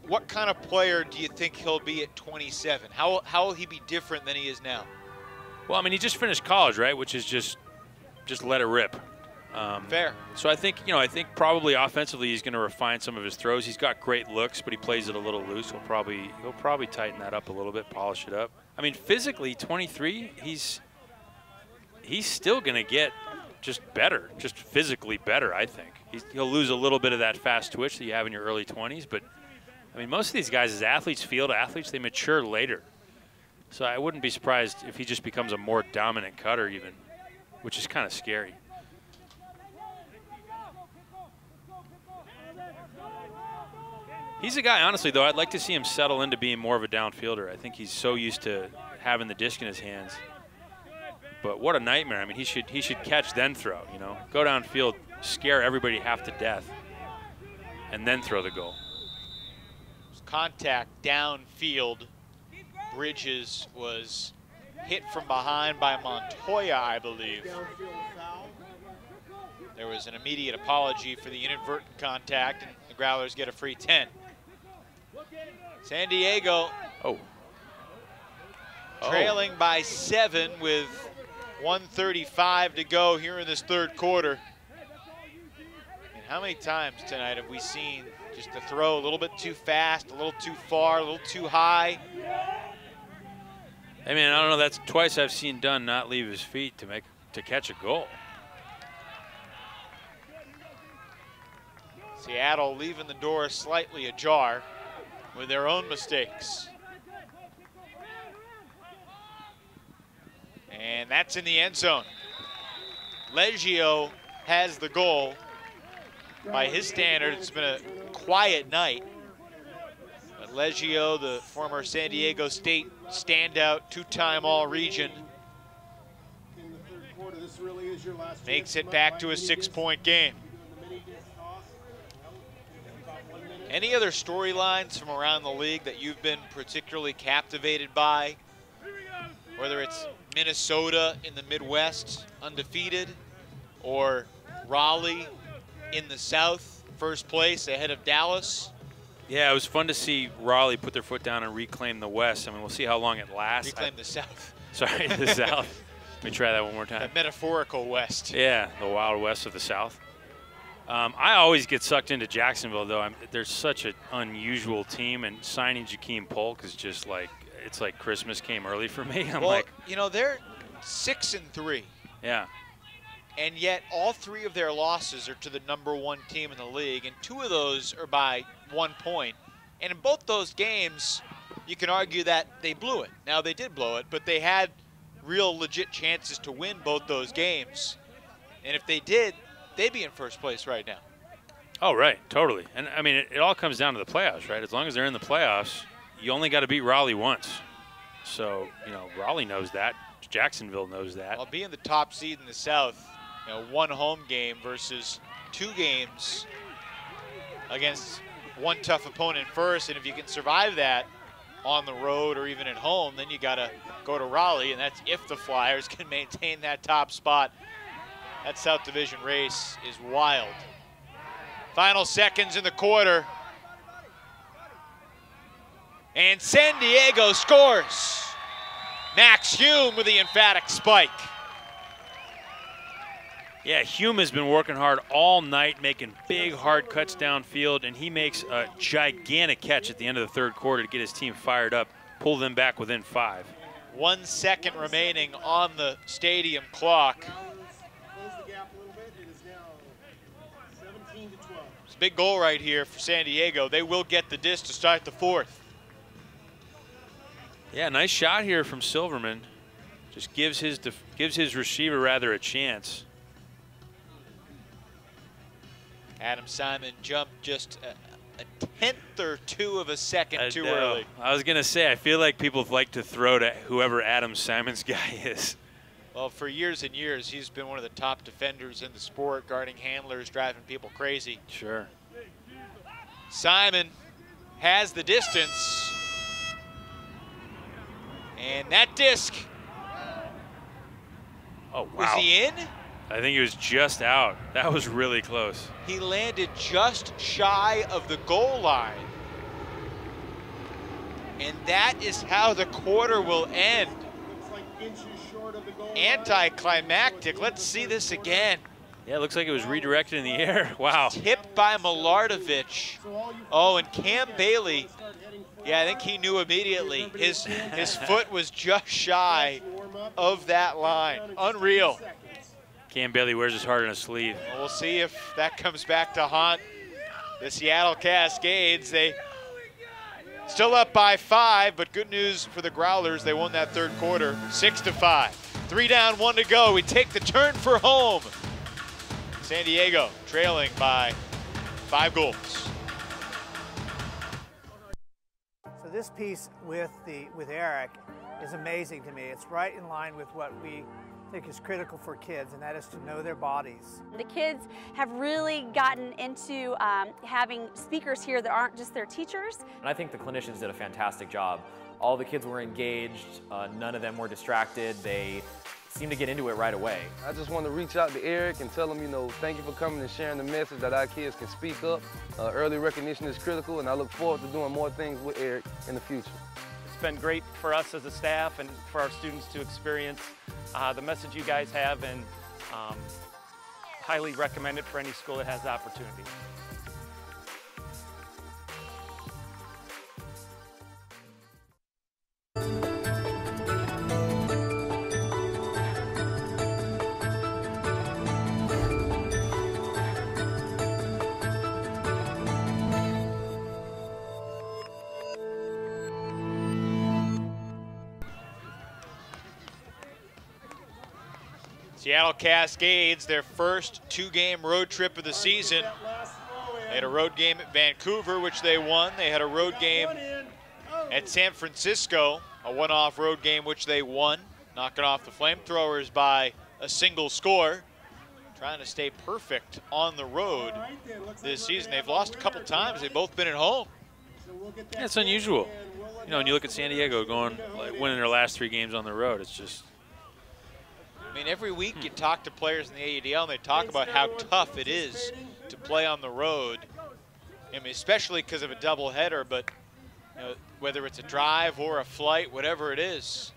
What kind of player do you think he'll be at 27? How will he be different than he is now? Well, I mean, he just finished college, right? Which is just let it rip. Fair. So I think probably offensively he's going to refine some of his throws. He's got great looks, but he plays it a little loose. He'll probably tighten that up a little bit, polish it up. I mean, physically, 23, he's still going to get just better, just physically better, I think. He'll lose a little bit of that fast twitch that you have in your early 20s, but I mean, most of these guys as athletes, field athletes, they mature later. So I wouldn't be surprised if he just becomes a more dominant cutter even, which is kind of scary. He's a guy, honestly, though, I'd like to see him settle into being more of a downfielder. I think he's so used to having the disc in his hands. But what a nightmare. I mean, he should catch, then throw, you know. Go downfield, scare everybody half to death, and then throw the goal. Contact downfield. Bridges was hit from behind by Montoya, I believe. There was an immediate apology for the inadvertent contact, and the Growlers get a free 10. San Diego trailing by 7 with 1:35 to go here in this third quarter. And how many times tonight have we seen Just the throw a little bit too fast, a little too far, a little too high. I mean, I don't know, that's twice I've seen Dunn not leave his feet to catch a goal. Seattle leaving the door slightly ajar with their own mistakes. And that's in the end zone. Leggio has the goal. By his standards, it's been a quiet night. But Leggio, the former San Diego State standout, two-time All-Region, makes it back to a 6-point game. Any other storylines from around the league that you've been particularly captivated by? Whether it's Minnesota in the Midwest, undefeated, or Raleigh in the South, first place ahead of Dallas. Yeah, it was fun to see Raleigh put their foot down and reclaim the West. I mean, we'll see how long it lasts. Reclaim the South. Sorry, the South. Let me try that one more time. The metaphorical West. Yeah, the Wild West of the South. I always get sucked into Jacksonville, though. They're such an unusual team, and signing Jakeem Polk is just like, it's like Christmas came early for me. I'm like, you know, they're 6-3. Yeah. And yet all 3 of their losses are to the #1 team in the league, and 2 of those are by 1 point. And in both those games, you can argue that they blew it. Now, they did blow it, but they had real legit chances to win both those games. And if they did, they'd be in first place right now. Oh, right, totally. And, I mean, it all comes down to the playoffs, right? As long as they're in the playoffs, you only got to beat Raleigh once. So, you know, Raleigh knows that. Jacksonville knows that. Well, being the top seed in the South, you know, 1 home game versus 2 games against 1 tough opponent first, and if you can survive that on the road or even at home, then you got to go to Raleigh, and that's if the Flyers can maintain that top spot. That South Division race is wild. Final seconds in the quarter. And San Diego scores. Max Hume with the emphatic spike. Yeah, Hume has been working hard all night, making big, hard cuts downfield, and he makes a gigantic catch at the end of the 3rd quarter to get his team fired up, pull them back within 5. 1 second remaining on the stadium clock. It's a big goal right here for San Diego. They will get the disc to start the 4th. Yeah, nice shot here from Silverman. Just gives his receiver rather a chance. Adam Simon jumped just a 1/10 or 2 of a second too early. I was going to say, I feel like people like to throw to whoever Adam Simon's guy is. Well, for years and years, he's been one of the top defenders in the sport, guarding handlers, driving people crazy. Sure. Simon has the distance. And that disc. Oh, wow. Was he in? I think he was just out. That was really close. He landed just shy of the goal line. And that is how the quarter will end. Anticlimactic. Let's see this again. Yeah, it looks like it was redirected in the air. Wow. Tipped by Milardovich. Oh, and Cam Bailey. Yeah, I think he knew immediately. His foot was just shy of that line. Unreal. Cam Bailey wears his heart on his sleeve. Well, we'll see if that comes back to haunt the Seattle Cascades. They still up by 5, but good news for the Growlers. They won that 3rd quarter, 6-5. 3 down, 1 to go. We take the turn for home. San Diego trailing by 5 goals. So this piece with Eric is amazing to me. It's right in line with what we think is critical for kids, and that is to know their bodies. The kids have really gotten into having speakers here that aren't just their teachers. And I think the clinicians did a fantastic job. All the kids were engaged, none of them were distracted. They seemed to get into it right away. I just want to reach out to Eric and tell him, you know, thank you for coming and sharing the message that our kids can speak up. Early recognition is critical, and I look forward to doing more things with Eric in the future. It's been great for us as a staff and for our students to experience the message you guys have, and highly recommend it for any school that has the opportunity. Seattle Cascades, their first 2-game road trip of the season. They had a road game at Vancouver, which they won. They had a road game at San Francisco, a one-off road game, which they won, knocking off the FlameThrowers by a single score. Trying to stay perfect on the road this season. They've lost a couple times. They've both been at home. Yeah, it's unusual. You know, when you look at San Diego winning their last 3 games on the road, it's just. I mean, every week you talk to players in the AUDL and they talk about how tough it is to play on the road. I mean, especially because of a doubleheader, but you know, whether it's a drive or a flight, whatever it is.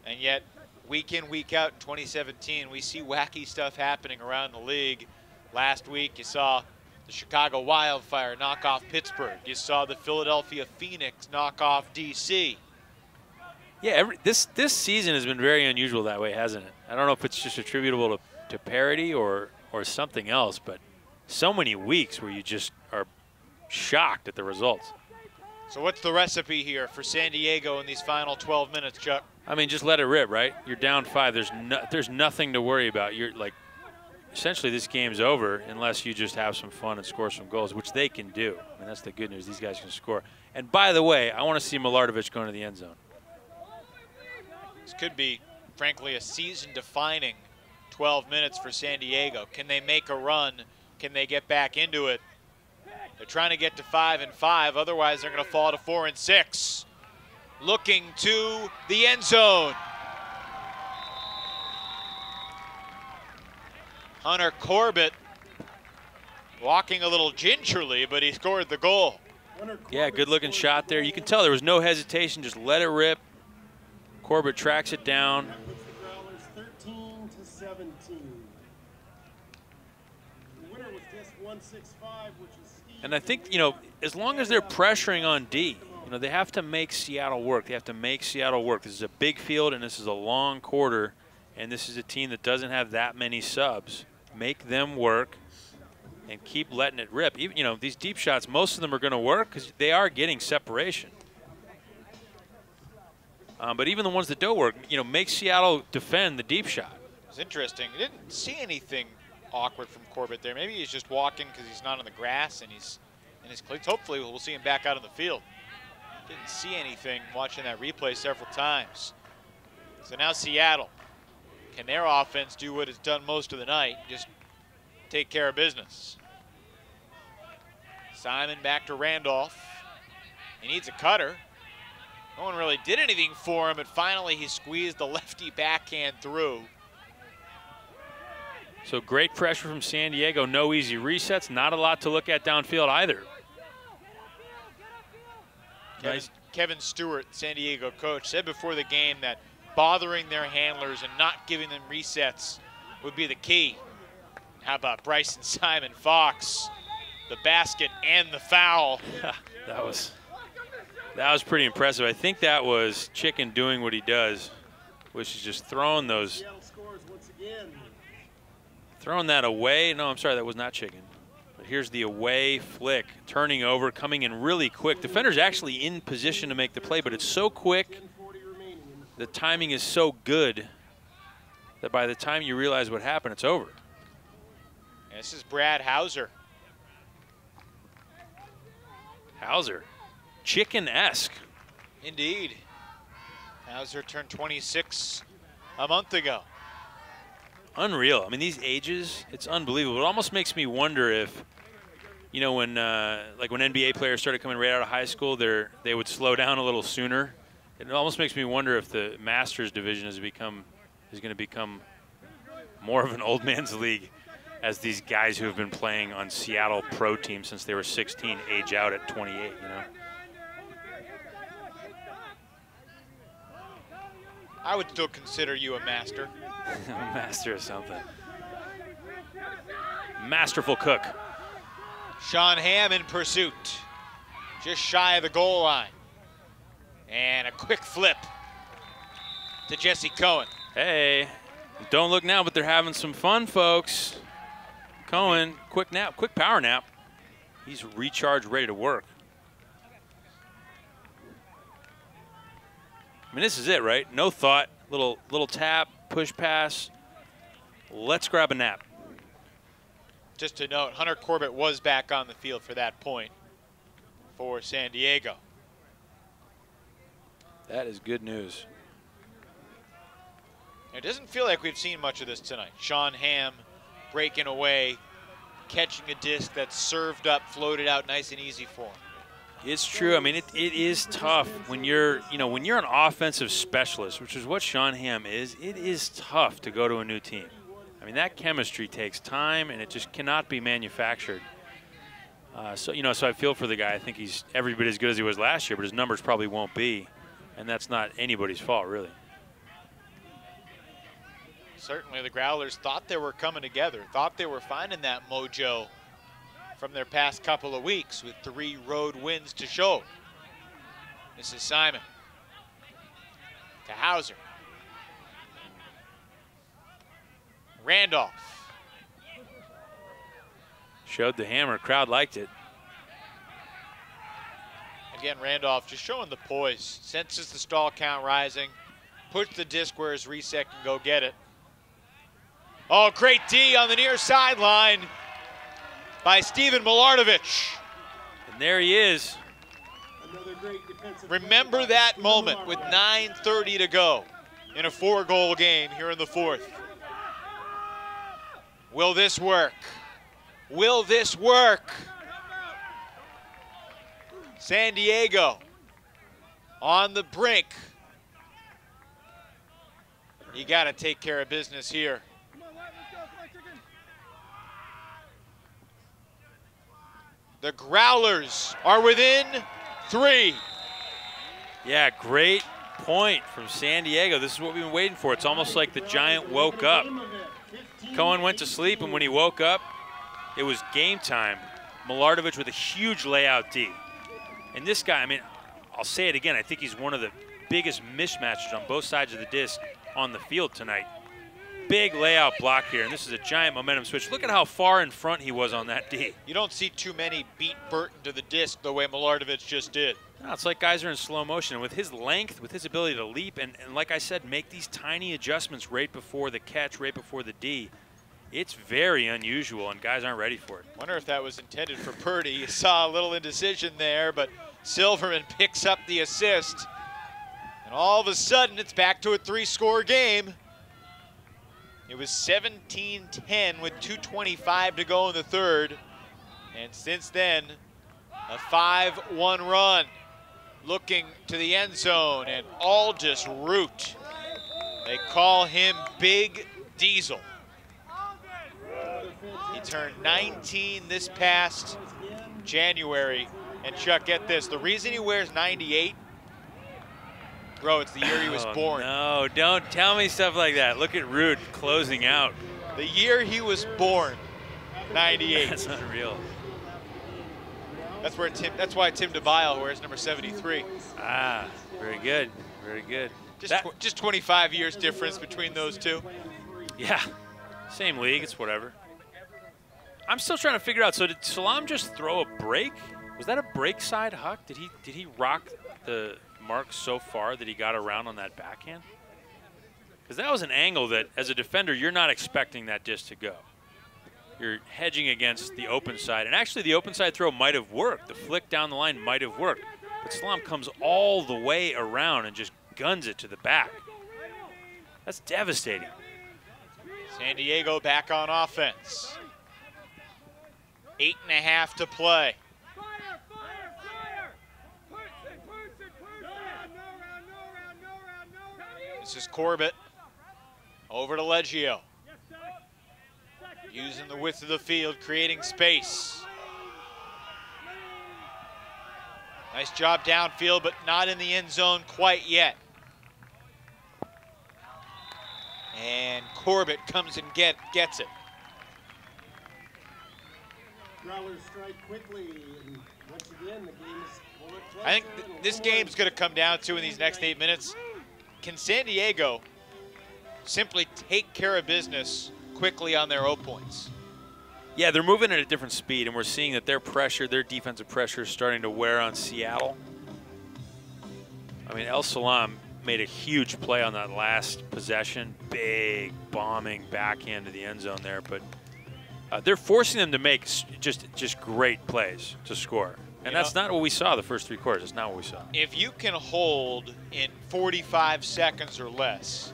And yet, week in, week out in 2017, we see wacky stuff happening around the league. Last week, you saw the Chicago Wildfire knock off Pittsburgh. You saw the Philadelphia Phoenix knock off DC. Yeah, this season has been very unusual that way, hasn't it? I don't know if it's just attributable to parity or something else, but so many weeks where you just are shocked at the results. So what's the recipe here for San Diego in these final 12 minutes, Chuck? I mean, just let it rip, right? You're down 5. There's nothing to worry about. You're like, essentially this game's over unless you just have some fun and score some goals, which they can do. I mean, that's the good news. These guys can score. And by the way, I want to see Milardovich going to the end zone. This could be, frankly, a season-defining 12 minutes for San Diego. Can they make a run? Can they get back into it? They're trying to get to 5-5. Otherwise, they're going to fall to 4-6. Looking to the end zone. Hunter Corbett walking a little gingerly, but he scored the goal. Yeah, good-looking shot there. You can tell there was no hesitation. Just let it rip. Corbett tracks it down. Growlers 13-17. The winner was just 165, which is Steve. And I think, you know, as long as they're pressuring on D, you know, they have to make Seattle work. They have to make Seattle work. This is a big field, and this is a long quarter, and this is a team that doesn't have that many subs. Make them work and keep letting it rip. Even, you know, these deep shots, most of them are going to work because they are getting separation. But even the ones that don't work, you know, make Seattle defend the deep shot. It's interesting. I didn't see anything awkward from Corbett there. Maybe he's just walking because he's not on the grass and he's in his cleats. Hopefully we'll see him back out on the field. Didn't see anything watching that replay several times. So now Seattle. Can their offense do what it's done most of the night? Just take care of business. Simon back to Randolph. He needs a cutter. No one really did anything for him, but finally he squeezed the lefty backhand through. So great pressure from San Diego. No easy resets. Not a lot to look at downfield either. Kevin Stewart, San Diego coach, said before the game that bothering their handlers and not giving them resets would be the key. How about Bryson Simon Fox? The basket and the foul. That was pretty impressive. I think that was Chicken doing what he does, which is just throwing those. Throwing that away. No, I'm sorry, that was not Chicken. But here's the away flick, turning over, coming in really quick. Defender's actually in position to make the play, but it's so quick. The timing is so good that by the time you realize what happened, it's over. This is Brad Hauser. Hauser. Chicken-esque. Indeed. Hauser turned 26 a month ago. Unreal. I mean, these ages, it's unbelievable. It almost makes me wonder if, you know, when like when NBA players started coming right out of high school, they would slow down a little sooner. It almost makes me wonder if the Masters division is going to become more of an old man's league as these guys who have been playing on Seattle pro teams since they were 16 age out at 28, you know. I would still consider you a master. A master of something. Masterful cook. Sean Hamm in pursuit. Just shy of the goal line. And a quick flip to Jesse Cohen. Hey, don't look now, but they're having some fun, folks. Cohen, quick nap, quick power nap. He's recharged, ready to work. I mean, this is it, right? No thought, little tap, push pass, let's grab a nap. Just to note, Hunter Corbett was back on the field for that point for San Diego. That is good news. It doesn't feel like we've seen much of this tonight. Sean Hamm breaking away, catching a disc that's served up, floated out nice and easy for him. It's true. I mean, it is tough when you're, when you're an offensive specialist, which is what Sean Hamm is. It is tough to go to a new team. I mean, that chemistry takes time, and it just cannot be manufactured. So I feel for the guy. I think he's every bit as good as he was last year, but his numbers probably won't be, and that's not anybody's fault, really. Certainly the Growlers thought they were coming together, thought they were finding that mojo from their past couple of weeks with 3 road wins to show. This is Simon to Hauser. Randolph. Showed the hammer, crowd liked it. Again, Randolph just showing the poise, senses the stall count rising, puts the disc where his reset can go get it. Oh, great D on the near sideline by Steven Milardovich. And there he is. Remember that moment with 9:30 to go in a 4-goal game here in the 4th. Will this work? Will this work? San Diego on the brink. You got to take care of business here. The Growlers are within 3. Yeah, great point from San Diego. This is what we've been waiting for. It's almost like the Giant woke up. Cohen went to sleep, and when he woke up, it was game time. Milardovich with a huge layout D. And this guy, I mean, I'll say it again, I think he's one of the biggest mismatches on both sides of the disc on the field tonight. Big layout block here, and this is a giant momentum switch. Look at how far in front he was on that D. You don't see too many beat Burton to the disc the way Milardovich just did. No, it's like guys are in slow motion. And with his length, with his ability to leap, and like I said, make these tiny adjustments right before the catch, right before the D, it's very unusual, and guys aren't ready for it. Wonder if that was intended for Purdy. You saw a little indecision there, but Silverman picks up the assist. And all of a sudden, it's back to a 3-score game. It was 17-10 with 2:25 to go in the 3rd. And since then, a 5-1 run. Looking to the end zone, and Aldous Root. They call him Big Diesel. He turned 19 this past January. And Chuck, get this, the reason he wears 98, bro, it's the year he was born. No, don't tell me stuff like that. Look at Root closing out. The year he was born, 98. That's unreal. That's why Tim DeBile wears number 73. Ah, very good, very good. Just 25 years difference between those two. Yeah, same league, it's whatever. I'm still trying to figure out, so did Salam just throw a break? Was that a break side huck? Did he rock the mark so far that he got around on that backhand? Because that was an angle that, as a defender, you're not expecting that disc to go. You're hedging against the open side. And actually, the open side throw might have worked. The flick down the line might have worked. But Salam comes all the way around and just guns it to the back. That's devastating. San Diego back on offense. 8.5 to play. This is Corbett. Over to Leggio. Using the width of the field, creating space. Nice job downfield, but not in the end zone quite yet. And Corbett comes and gets it. Growlers strike quickly, and once again, the game is full of pressure. I think this game's going to come down to, in these next 8 minutes, can San Diego simply take care of business quickly on their O points? Yeah, they're moving at a different speed, and we're seeing that their defensive pressure is starting to wear on Seattle. I mean, El Salam made a huge play on that last possession. Big bombing backhand to the end zone there, but they're forcing them to make just great plays to score. And that's not what we saw the first 3 quarters. It's not what we saw. If you can hold in 45 seconds or less,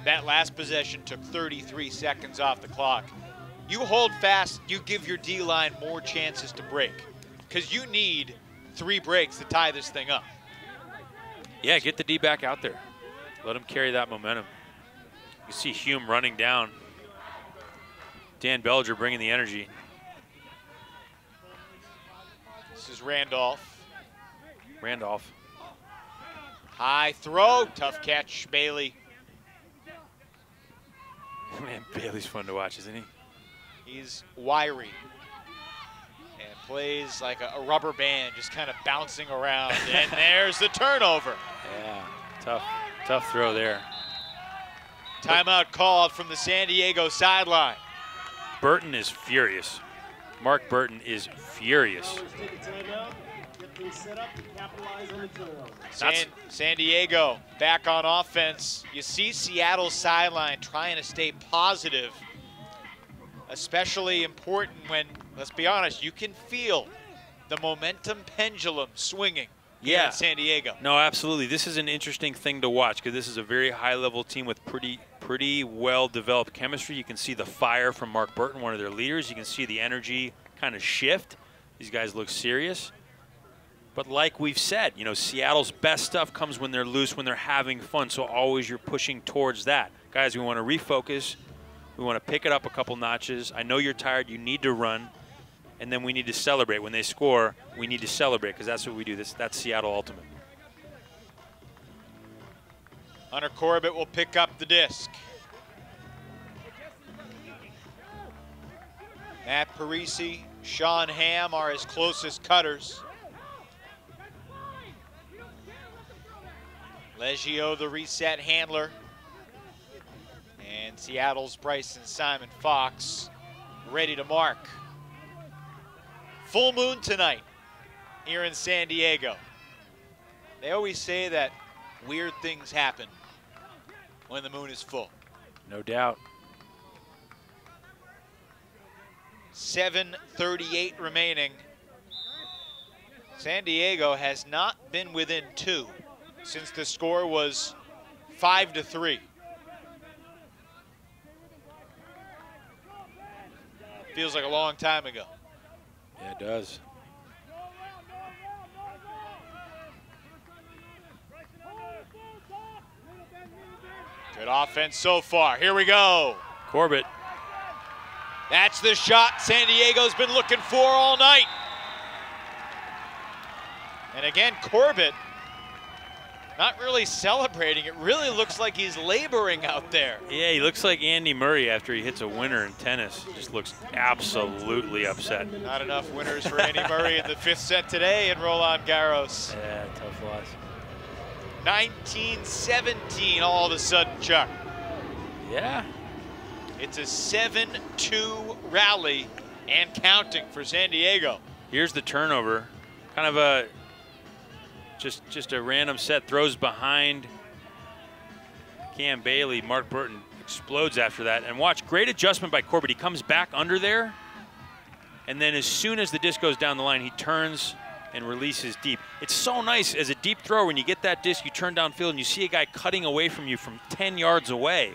that last possession took 33 seconds off the clock. You hold fast, you give your D-line more chances to break, because you need 3 breaks to tie this thing up. Yeah, get the D back out there. Let him carry that momentum. You see Hume running down. Dan Belger bringing the energy. This is Randolph. Randolph. High throw, tough catch, Bailey. Man, Bailey's fun to watch, isn't he? He's wiry and plays like a rubber band, just kind of bouncing around. And there's the turnover. Yeah, tough throw there. Timeout called from the San Diego sideline. Burton is furious. Mark Burton is furious. San Diego back on offense. You see Seattle's sideline trying to stay positive. Especially important when, let's be honest, you can feel the momentum pendulum swinging in San Diego. No, absolutely. This is an interesting thing to watch because this is a very high-level team with pretty well-developed chemistry. You can see the fire from Mark Burton, one of their leaders. You can see the energy kind of shift. These guys look serious. But like we've said, you know, Seattle's best stuff comes when they're loose, when they're having fun. So always you're pushing towards that. Guys, we want to refocus. We want to pick it up a couple notches. I know you're tired. You need to run. And then we need to celebrate. When they score, we need to celebrate because that's what we do. That's Seattle Ultimate. Hunter Corbett will pick up the disc. Matt Parisi, Sean Hamm are his closest cutters. Leggio, the reset handler. And Seattle's Bryson Simon Fox ready to mark. Full moon tonight here in San Diego. They always say that weird things happen when the moon is full. No doubt. 7:38 remaining. San Diego has not been within 2 since the score was 5-3. Feels like a long time ago. Yeah, it does. Good offense so far. Here we go. Corbett. That's the shot San Diego's been looking for all night. And again, Corbett not really celebrating. It really looks like he's laboring out there. Yeah, he looks like Andy Murray after he hits a winner in tennis. Just looks absolutely upset. Not enough winners for Andy Murray in the 5th set today in Roland Garros. Yeah, tough loss. 19-17 all of a sudden, Chuck. Yeah. It's a 7-2 rally and counting for San Diego. Here's the turnover. Kind of a just a random set, throws behind Cam Bailey. Mark Burton explodes after that. And watch, great adjustment by Corbett. He comes back under there, and then as soon as the disc goes down the line, he turns and releases deep. It's so nice as a deep thrower when you get that disc, you turn downfield and you see a guy cutting away from you from 10 yards away,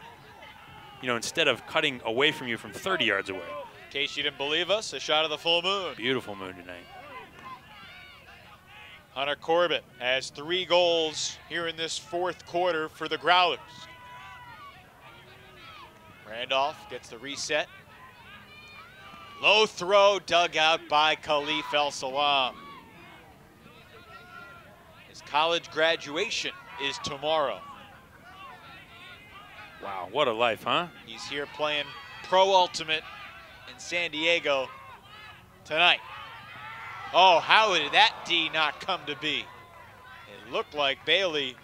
you know, instead of cutting away from you from 30 yards away. In case you didn't believe us, a shot of the full moon. Beautiful moon tonight. Hunter Corbett has 3 goals here in this 4th quarter for the Growlers. Randolph gets the reset. Low throw dug out by Khalif El Salam. His college graduation is tomorrow. Wow, what a life, huh? He's here playing Pro Ultimate in San Diego tonight. Oh, how did that D not come to be? It looked like Bailey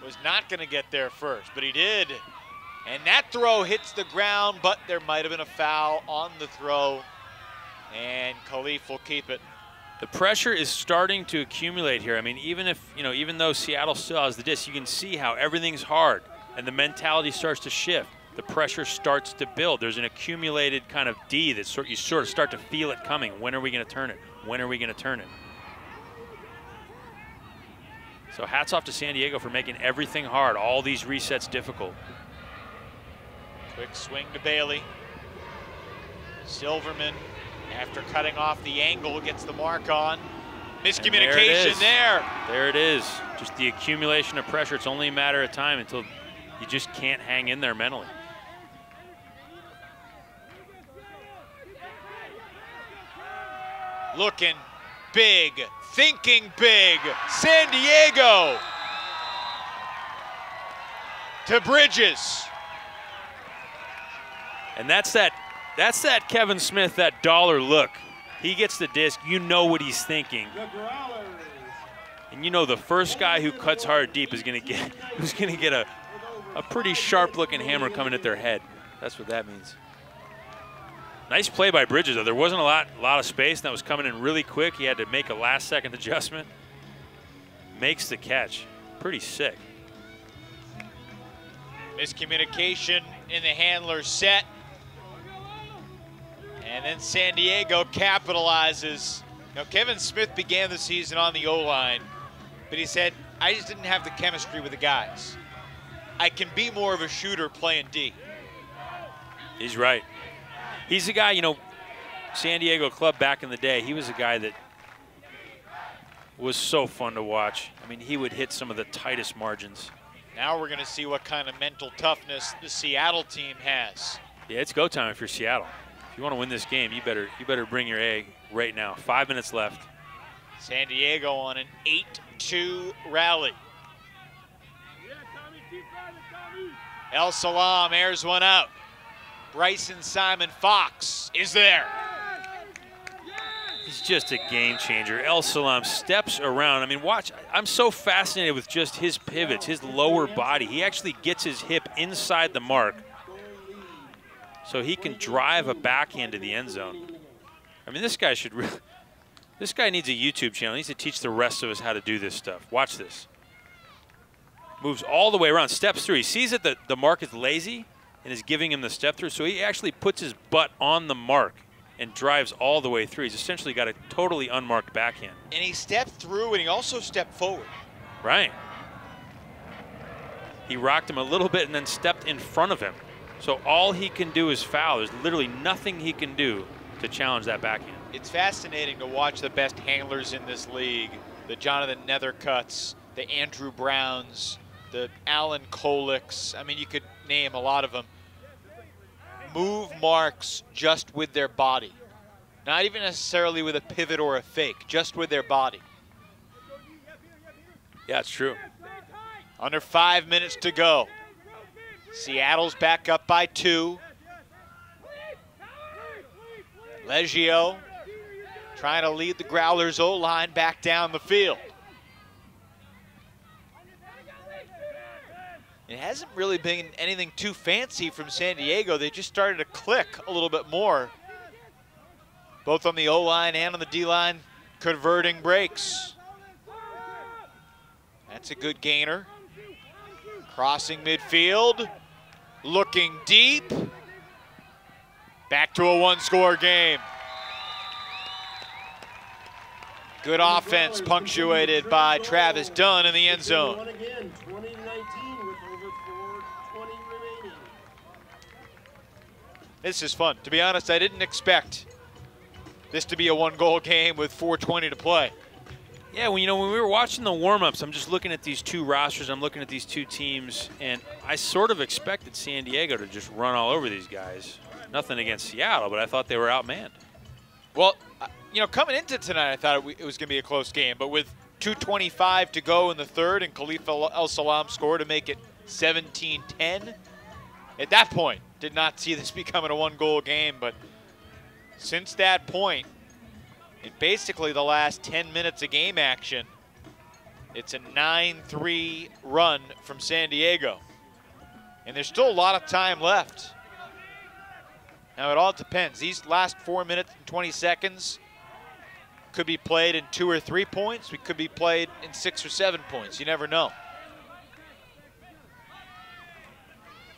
was not going to get there first, but he did. And that throw hits the ground, but there might have been a foul on the throw. And Khalif will keep it. The pressure is starting to accumulate here. I mean, even though Seattle still has the disc, you can see how everything's hard and the mentality starts to shift. The pressure starts to build. There's an accumulated kind of D that you sort of start to feel it coming. When are we going to turn it? When are we going to turn it? So hats off to San Diego for making everything hard, all these resets difficult. Quick swing to Bailey. Silverman, after cutting off the angle, gets the mark on. Miscommunication there. There it is. Just the accumulation of pressure. It's only a matter of time until you just can't hang in there mentally. Looking big, thinking big. San Diego to Bridges. And that's that Kevin Smith, that dollar look. He gets the disc, you know what he's thinking. And you know the first guy who cuts hard deep is gonna get a pretty sharp looking hammer coming at their head. That's what that means. Nice play by Bridges, though. There wasn't a lot of space, and that was coming in really quick. He had to make a last-second adjustment. Makes the catch. Pretty sick. Miscommunication in the handler's set. And then San Diego capitalizes. Now, Kevin Smith began the season on the O-line, but he said, I just didn't have the chemistry with the guys. I can be more of a shooter playing D. He's right. He's a guy, you know, San Diego club back in the day, he was a guy that was so fun to watch. I mean, he would hit some of the tightest margins. Now we're going to see what kind of mental toughness the Seattle team has. Yeah, it's go time if you're Seattle. If you want to win this game, you better bring your A right now. 5 minutes left. San Diego on an 8-2 rally. El Salam airs one out. Bryson Simon Fox is there. He's just a game changer. El Salam steps around. I mean, watch. I'm so fascinated with just his pivots, his lower body. He actually gets his hip inside the mark so he can drive a backhand to the end zone. I mean, this guy should really, this guy needs a YouTube channel. He needs to teach the rest of us how to do this stuff. Watch this. Moves all the way around, steps through. He sees that the mark is lazy and is giving him the step through, so he actually puts his butt on the mark and drives all the way through. He's essentially got a totally unmarked backhand. And he stepped through and he also stepped forward. Right. He rocked him a little bit and then stepped in front of him. So all he can do is foul. There's literally nothing he can do to challenge that backhand. It's fascinating to watch the best handlers in this league. The Jonathan Nethercutts, the Andrew Browns, the Alan Kolicks. I mean, you could name a lot of them. Move marks just with their body. Not even necessarily with a pivot or a fake, just with their body. Yeah, it's true. Under 5 minutes to go. Seattle's back up by 2. Leggio trying to lead the Growlers O-line back down the field. It hasn't really been anything too fancy from San Diego. They just started to click a little bit more, both on the O-line and on the D-line, converting breaks. That's a good gainer. Crossing midfield, looking deep. Back to a one-score game. Good offense punctuated by Travis Dunn in the end zone. This is fun. To be honest, I didn't expect this to be a one-goal game with 4:20 to play. Yeah, when we were watching the warm-ups, I'm just looking at these two rosters, I'm looking at these two teams, and I sort of expected San Diego to just run all over these guys. Nothing against Seattle, but I thought they were outmanned. Well, coming into tonight, I thought it was going to be a close game, but with 2:25 to go in the third and Khalifa El Salam score to make it 17-10, at that point, did not see this becoming a one-goal game, but since that point, in basically the last 10 minutes of game action, it's a 9-3 run from San Diego. And there's still a lot of time left. Now, it all depends. These last 4 minutes and 20 seconds, could be played in 2 or 3 points. We could be played in 6 or 7 points. You never know.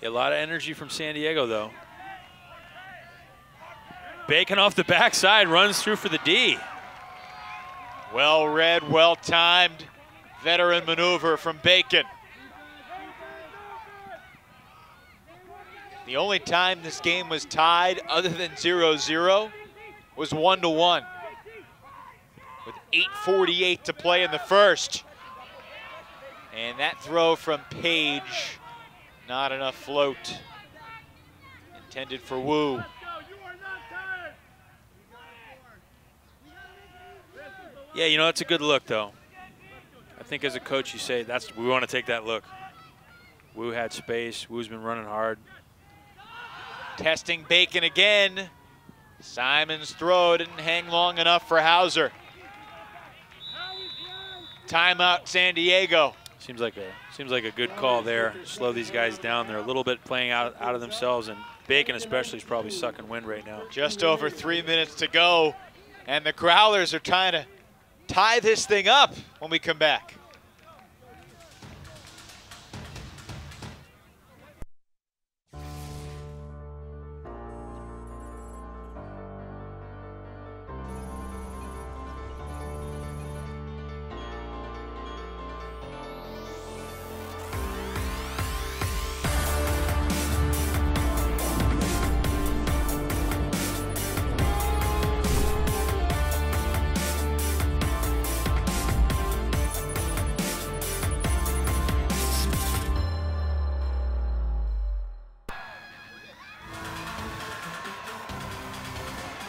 A lot of energy from San Diego, though. Bacon off the backside, runs through for the D. Well read, well timed, veteran maneuver from Bacon. The only time this game was tied other than 0-0 was 1-1. With 8:48 to play in the first. And that throw from Page, not enough float. Intended for Wu. Yeah, you know, that's a good look, though. I think as a coach, you say, we want to take that look. Wu had space. Wu's been running hard. Testing Bacon again. Simon's throw didn't hang long enough for Hauser. Timeout, San Diego. Seems like a good call there. Slow these guys down. They're a little bit playing out of themselves, and Bacon especially is probably sucking wind right now. Just over 3 minutes to go, and the Growlers are trying to tie this thing up when we come back.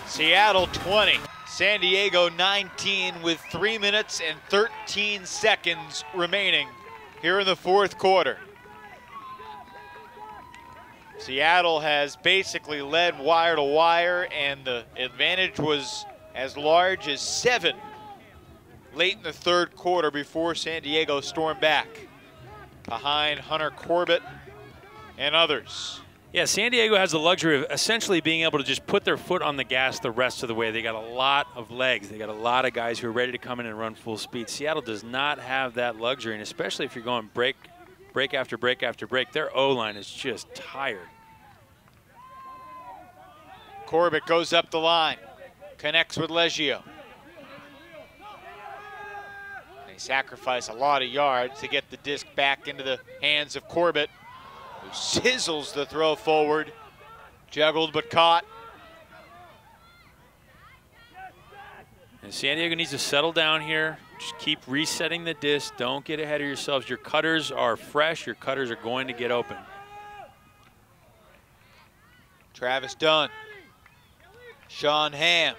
Seattle 20, San Diego 19 with 3 minutes and 13 seconds remaining here in the fourth quarter. Seattle has basically led wire to wire, and the advantage was as large as 7 late in the third quarter before San Diego stormed back behind Hunter Corbett and others. Yeah, San Diego has the luxury of essentially being able to just put their foot on the gas the rest of the way. They got a lot of legs. They got a lot of guys who are ready to come in and run full speed. Seattle does not have that luxury, and especially if you're going break after break after break, their O-line is just tired. Corbett goes up the line, connects with Leggio. They sacrifice a lot of yards to get the disc back into the hands of Corbett, who sizzles the throw forward, juggled but caught. And San Diego needs to settle down here. Just keep resetting the disc. Don't get ahead of yourselves. Your cutters are fresh. Your cutters are going to get open. Travis Dunn, Sean Hamm.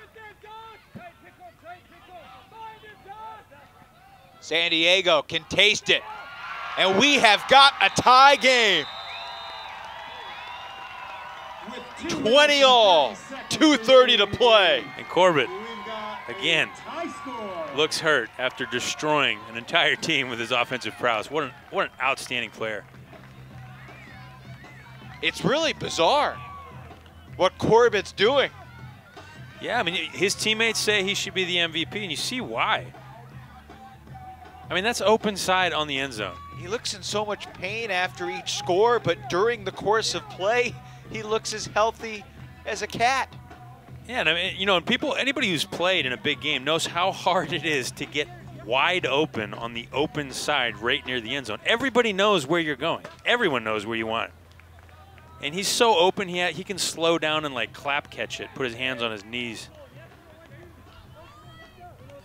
San Diego can taste it. And we have got a tie game. 20 all, 2:30 to play. And Corbett, again, looks hurt after destroying an entire team with his offensive prowess. What an outstanding player. It's really bizarre what Corbett's doing. Yeah, I mean, his teammates say he should be the MVP, and you see why. I mean, that's open side on the end zone. He looks in so much pain after each score, but during the course of play, he looks as healthy as a cat. Yeah, and I mean, you know, anybody who's played in a big game knows how hard it is to get wide open on the open side right near the end zone. Everybody knows where you're going. Everyone knows where you want it. And he's so open, he can slow down and like clap catch it, put his hands on his knees.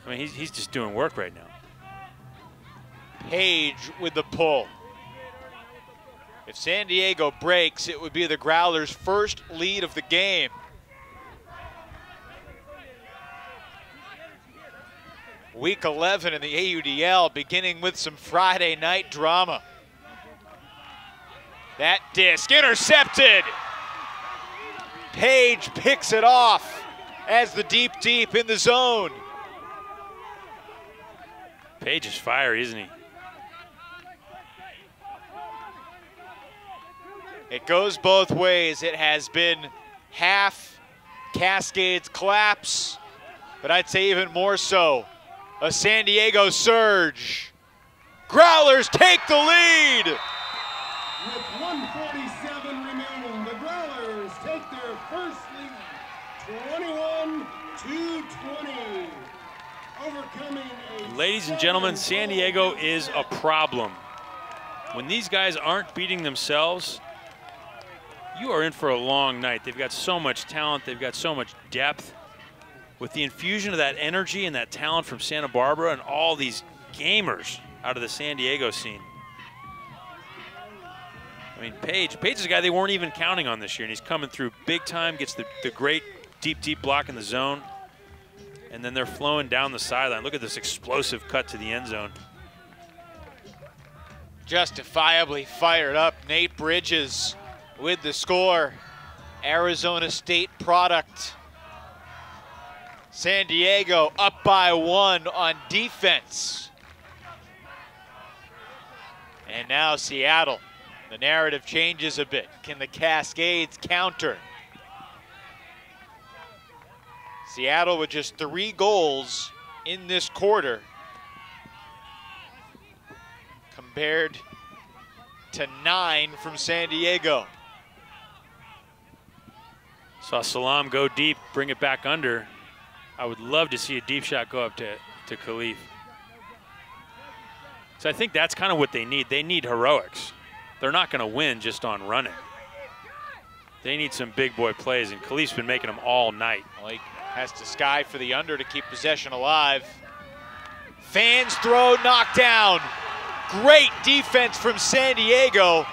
I mean, he's just doing work right now. Page with the pull. If San Diego breaks, it would be the Growlers' first lead of the game. Week 11 in the AUDL, beginning with some Friday night drama. That disc intercepted. Page picks it off as the deep in the zone. Page is fiery, isn't he? It goes both ways. It has been half Cascades collapse but I'd say even more so, a San Diego surge. Growlers take the lead. With 1:47 remaining, the Growlers take their first lead, 21-20, overcoming a... Ladies and gentlemen, San Diego is a problem. When these guys aren't beating themselves, you are in for a long night. They've got so much talent. They've got so much depth. With the infusion of that energy and that talent from Santa Barbara and all these gamers out of the San Diego scene. I mean, Page is a guy they weren't even counting on this year, and he's coming through big time, gets the great deep block in the zone, and then they're flowing down the sideline. Look at this explosive cut to the end zone. Justifiably fired up. Nate Bridges with the score. Arizona State product. San Diego up by 1 on defense. And now Seattle. The narrative changes a bit. Can the Cascades counter? Seattle with just 3 goals in this quarter compared to 9 from San Diego. Saw Salam go deep, bring it back under. I would love to see a deep shot go up to Khalif. So I think that's kind of what they need. They need heroics. They're not going to win just on running. They need some big boy plays, and Khalif's been making them all night. Well, he has to sky for the under to keep possession alive. Fans throw, knocked down. Great defense from San Diego.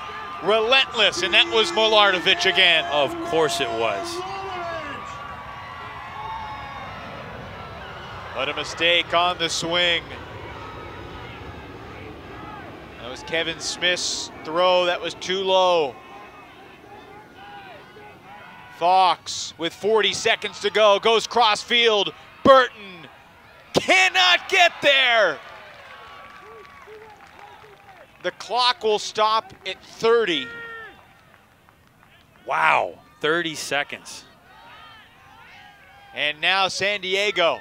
Relentless, and that was Milardovic again. Of course it was. But a mistake on the swing. That was Kevin Smith's throw that was too low. Fox with 40 seconds to go, goes cross field. Burton cannot get there. The clock will stop at 30. Wow, 30 seconds. And now San Diego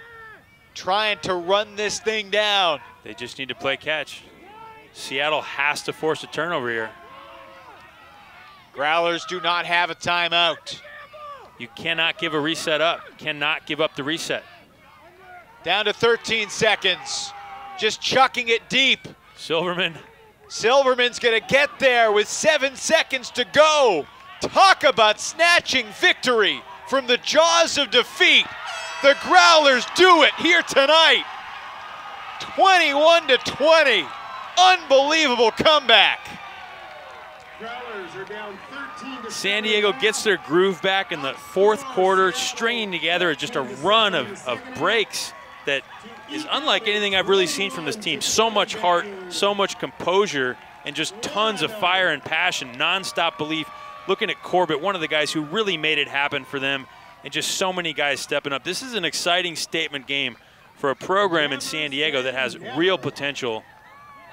trying to run this thing down. They just need to play catch. Seattle has to force a turnover here. Growlers do not have a timeout. You cannot give a reset up. Cannot give up the reset. Down to 13 seconds. Just chucking it deep. Silverman's gonna get there with 7 seconds to go. Talk about snatching victory from the jaws of defeat. The Growlers do it here tonight. 21-20. Unbelievable comeback. Growlers are down 13-7. San Diego gets their groove back in the 4th quarter, stringing together just a run of breaks that is unlike anything I've really seen from this team. So much heart, so much composure, and just tons of fire and passion, nonstop belief. Looking at Corbett, one of the guys who really made it happen for them, and just so many guys stepping up. This is an exciting statement game for a program in San Diego that has real potential,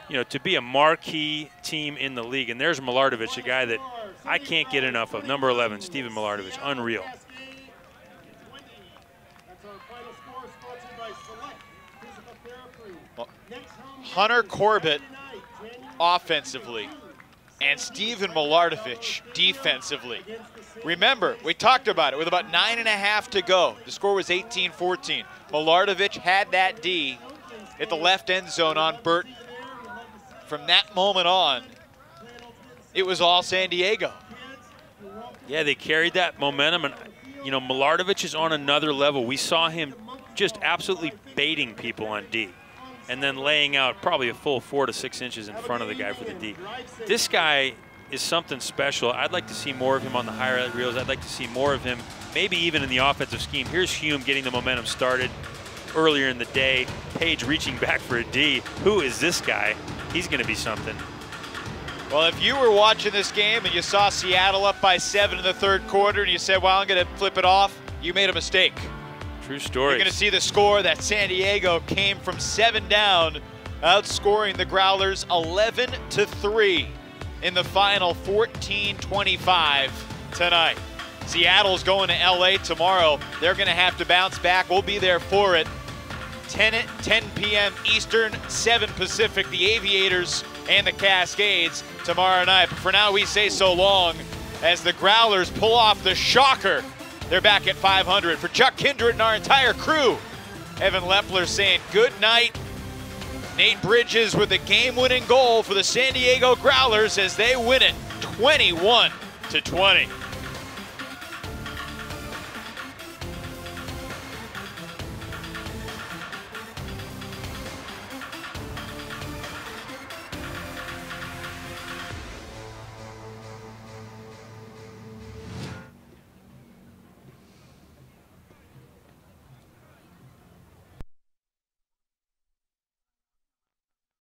you know, to be a marquee team in the league. And there's Milardovic, a guy that I can't get enough of. Number 11, Steven Milardovic, unreal. Well, Hunter Corbett offensively and Steven Milardovic defensively. Remember, we talked about it with about 9.5 to go. The score was 18-14. Milardovic had that D at the left end zone on Burton. From that moment on, it was all San Diego. Yeah, they carried that momentum, and you know, Milardovic is on another level. We saw him just absolutely baiting people on D and then laying out probably a full 4 to 6 inches in front of the guy for the D. This guy is something special. I'd like to see more of him on the highlight reels. I'd like to see more of him, maybe even in the offensive scheme. Here's Hume getting the momentum started earlier in the day. Page reaching back for a D. Who is this guy? He's going to be something. Well, if you were watching this game and you saw Seattle up by 7 in the 3rd quarter and you said, well, I'm going to flip it off, you made a mistake. True story. You're going to see the score that San Diego came from 7 down, outscoring the Growlers 11-3 in the final 14-25 tonight. Seattle's going to LA tomorrow. They're going to have to bounce back. We'll be there for it. 10 p.m. Eastern, 7 Pacific, the Aviators and the Cascades tomorrow night. But for now, we say so long as the Growlers pull off the shocker. They're back at 500. For Chuck Kindred and our entire crew, Evan Lepler saying good night. Nate Bridges with a game-winning goal for the San Diego Growlers as they win it 21-20.